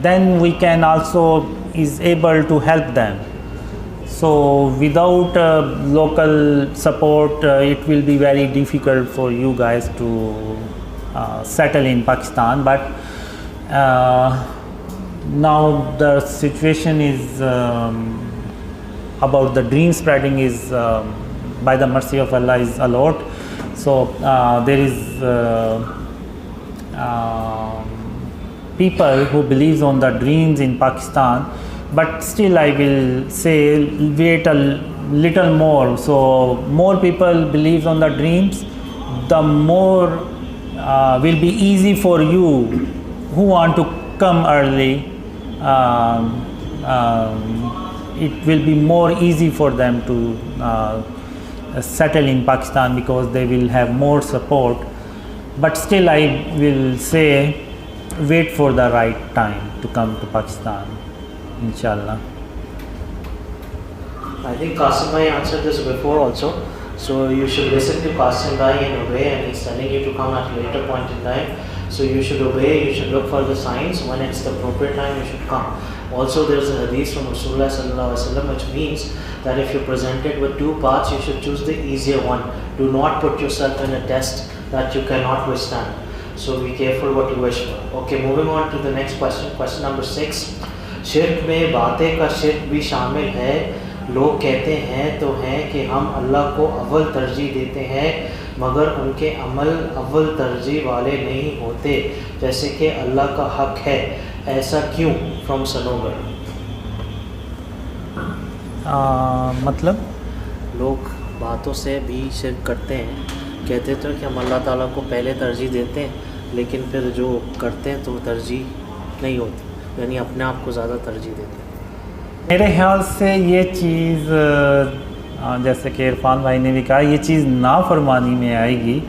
then we can also is able to help them. So without local support, it will be very difficult for you guys to settle in Pakistan. But now the situation is about the dream spreading is by the mercy of Allah is a lot. So there is people who believes on the dreams in Pakistan, but still I will say wait a little more. So more people believes on the dreams, the more will be easy for you who want to come early. It will be more easy for them to settle in Pakistan because they will have more support. But still I will say wait for the right time to come to Pakistan, inshallah. I think Qasim Bhai answered this before also. So you should listen to Qasim Bhai and obey, and he's telling you to come at a later point in time. So you should obey, you should look for the signs. When it's the appropriate time, you should come. Also, there's a hadith from Rasulullah sallallahu alaihi wasallam, which means that if you're presented with two paths, you should choose the easier one. Do not put yourself in a test that you cannot withstand. So be careful what you wish for. Okay, moving on to the next question. Question number 6. शिर्क में बातें का शिर्क भी शामिल है। लोग कहते हैं तो हैं कि हम अल्लाह को अव्वल तरजीह देते हैं, मगर उनके अमल अव्वल तरजीह वाले नहीं होते, जैसे कि अल्लाह का हक है। ऐसा क्यों? फ्रॉम सनोवर। मतलब लोग बातों से भी शिर्क करते हैं, कहते तो कि हम अल्लाह ताला को पहले तरजीह देते हैं, लेकिन फिर जो करते हैं तो तरजीह नहीं होती, यानी अपने आप को ज़्यादा तरजीह देते हैं। मेरे ख्याल से ये चीज़ जैसे कि इरफान भाई ने भी कहा, ये चीज़ नाफरमानी में आएगी,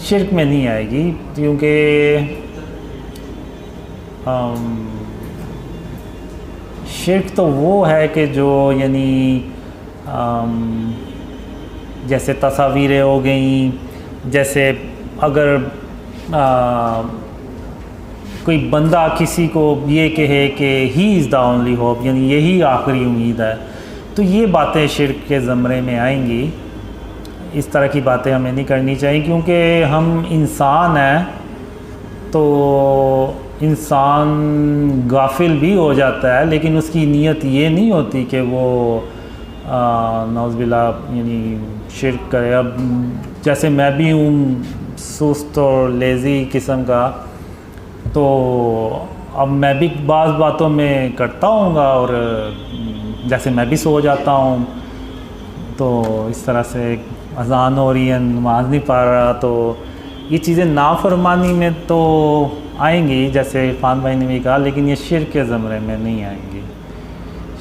शिर्क में नहीं आएगी। क्योंकि शिर्क तो वो है कि जो यानी जैसे तस्वीरें हो गई, जैसे अगर कोई बंदा किसी को ये कहे कि he is the only hope, यानी यही आखिरी उम्मीद है, तो ये बातें शिर्क के ज़मरे में आएंगी। इस तरह की बातें हमें नहीं करनी चाहिए, क्योंकि हम इंसान हैं, तो इंसान गाफिल भी हो जाता है, लेकिन उसकी नीयत ये नहीं होती कि वो नौज़बिल्ला यानी शिर्क करे। अब जैसे मैं भी हूँ सुस्त और लेज़ी किस्म का, तो अब मैं भी बाज़ बातों में करता हूँगा, और जैसे मैं भी सो जाता हूँ, तो इस तरह से अज़ान हो रही है, नमाज़ नहीं पढ़ रहा, तो ये चीज़ें नाफरमानी में तो आएंगी, जैसे इरफान भाई ने भी कहा, लेकिन ये शिर्क के ज़मरे में नहीं आएंगी।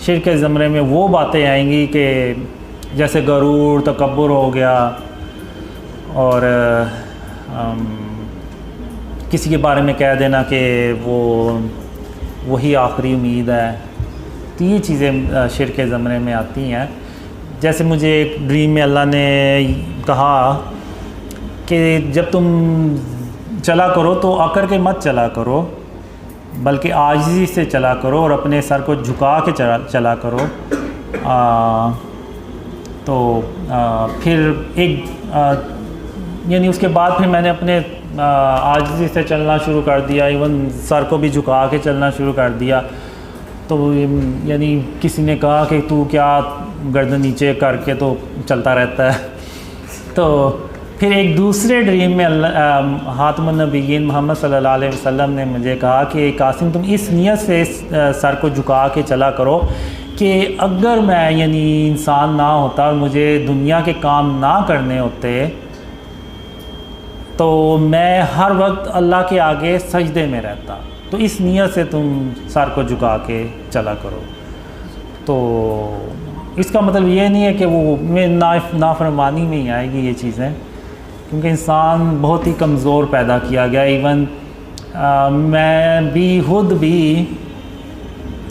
शिर्क के ज़मरे में वो बातें आएंगी कि जैसे गरूर, तकब्बुर हो गया, और किसी के बारे में कह देना कि वो वही आखिरी उम्मीद है, तो ये चीज़ें शिर्क के ज़मरे में आती हैं। जैसे मुझे एक ड्रीम में अल्लाह ने कहा कि जब तुम चला करो तो अकड़ के मत चला करो, बल्कि आजिज़ी से चला करो और अपने सर को झुका के चला करो। फिर एक यानी उसके बाद फिर मैंने अपने आजिज़ी से चलना शुरू कर दिया, इवन सर को भी झुका के चलना शुरू कर दिया। तो यानी किसी ने कहा कि तू क्या गर्दन नीचे करके तो चलता रहता है। तो फिर एक दूसरे ड्रीम में हातिमुन नबिय्यीन मोहम्मद सल्लल्लाहु अलैहि वसल्लम ने मुझे कहा कि कासिम तुम इस नियत से सर को झुका के चला करो कि अगर मैं यानी इंसान ना होता और मुझे दुनिया के काम ना करने होते, तो मैं हर वक्त अल्लाह के आगे सजदे में रहता। तो इस नियत से तुम सर को झुका के चला करो। तो इसका मतलब ये नहीं है कि वो में नाफरमानी में ही आएगी ये चीज़ें, क्योंकि इंसान बहुत ही कमज़ोर पैदा किया गया। इवन मैं भी खुद भी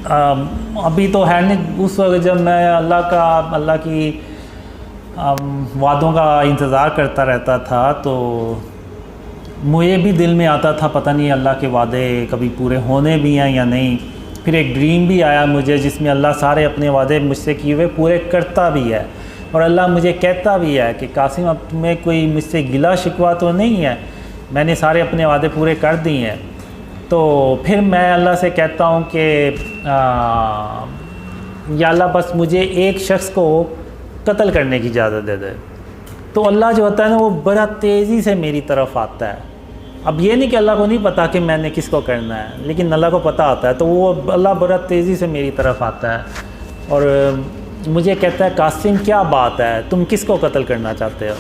अभी तो है नहीं, उस वक्त जब मैं अल्लाह की वादों का इंतज़ार करता रहता था तो मुझे भी दिल में आता था पता नहीं अल्लाह के वादे कभी पूरे होने भी हैं या नहीं। फिर एक ड्रीम भी आया मुझे जिसमें अल्लाह सारे अपने वादे मुझसे किए हुए पूरे करता भी है, और अल्लाह मुझे कहता भी है कि कासिम अब तुम्हें कोई मुझसे गिला शिकवा तो नहीं है, मैंने सारे अपने वादे पूरे कर दिए हैं। तो फिर मैं अल्लाह से कहता हूँ कि या अल्लाह बस मुझे एक शख्स को कत्ल करने की इजाज़त दे दे। तो अल्लाह जो होता है ना वो बड़ा तेज़ी से मेरी तरफ आता है। अब ये नहीं कि अल्लाह को नहीं पता कि मैंने किसको करना है, लेकिन अल्लाह को पता होता है, तो वो अल्लाह बड़ा तेज़ी से मेरी तरफ आता है और मुझे कहता है कासिम क्या बात है, तुम किसको कत्ल करना चाहते हो।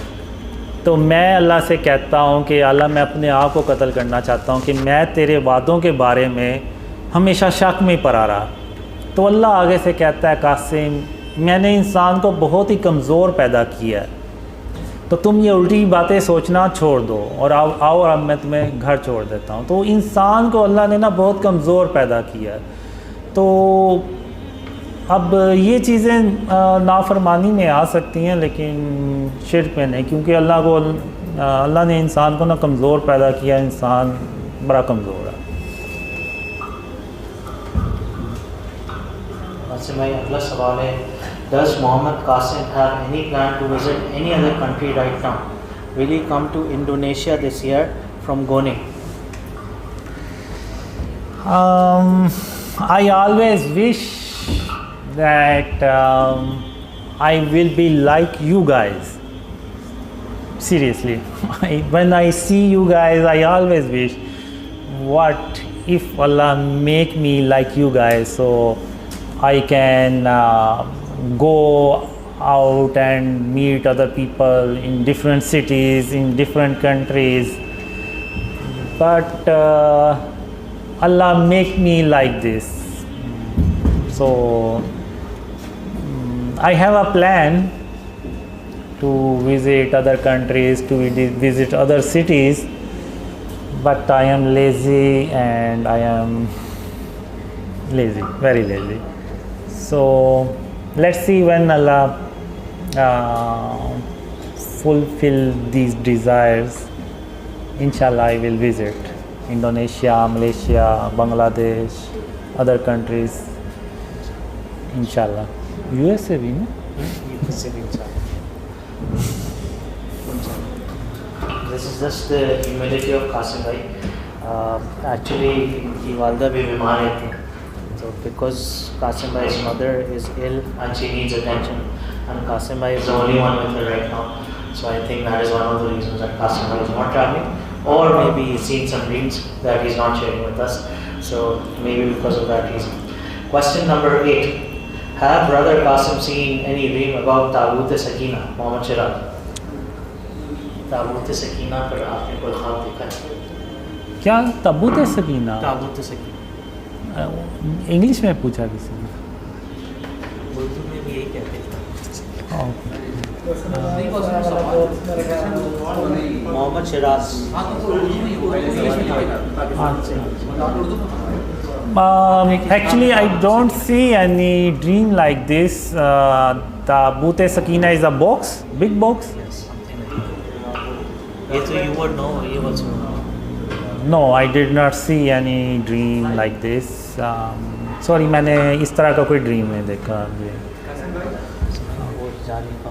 तो मैं अल्लाह से कहता हूँ कि अल्लाह मैं अपने आप को कत्ल करना चाहता हूँ कि मैं तेरे वादों के बारे में हमेशा शक में पड़ा रहा। तो अल्लाह आगे से कहता है कासिम मैंने इंसान को बहुत ही कमज़ोर पैदा किया है, तो तुम ये उल्टी बातें सोचना छोड़ दो और आओ अब मैं तुम्हें घर छोड़ देता हूँ। तो इंसान को अल्लाह ने ना बहुत कमज़ोर पैदा किया है। तो अब ये चीज़ें नाफरमानी में आ सकती हैं लेकिन शिर्क में नहीं, क्योंकि अल्लाह ने इंसान को ना कमज़ोर पैदा किया, इंसान बड़ा कमज़ोर है। अच्छा भाई अगला सवाल है, Does Mohammed Qasim have any plan to visit any other country right now? Will he come to Indonesia this year from Gone? I always wish that I will be like you guys. Seriously, when I see you guys, I always wish, what if Allah make me like you guys, so I can go out and meet other people in different cities, in different countries. But Allah make me like this. So I have a plan to visit other countries, to visit other cities, but I am lazy and I am lazy, very lazy. So let's see when Allah fulfill these desires. Inshallah I will visit Indonesia, Malaysia, Bangladesh, other countries. Inshallah. USA भी ना? This is just the humility of Qasim bhai. Actually इनकी वालदा भी बीमार रहती हैं, so because Qasim bhai's mother is ill and she needs attention, and Qasim bhai is the only one with her right now. So I think that is one of the reasons that Qasim bhai is not traveling, or maybe he's seen some dreams that he's not sharing with us. So maybe because of that reason. Question number 8. Have brother Qasim seen any dream about Tabut Sakina, Mohammed Shiraz? ताबूत सकीना पर आपने कोई ख्वाब देखा है? क्या ताबूत सकीना? ताबूत सकीना इंग्लिश में पूछा किसी ने? उर्दू में भी यही कहते हैं। Mohammad Siraj. Actually, I don't see any dream like this. Tabut Sakina is a box, big box. ये तो you would know, ये also know. No, I did not see any dream like this. Sorry, मैंने इस तरह का कोई ड्रीम नहीं देखा। वो जाने का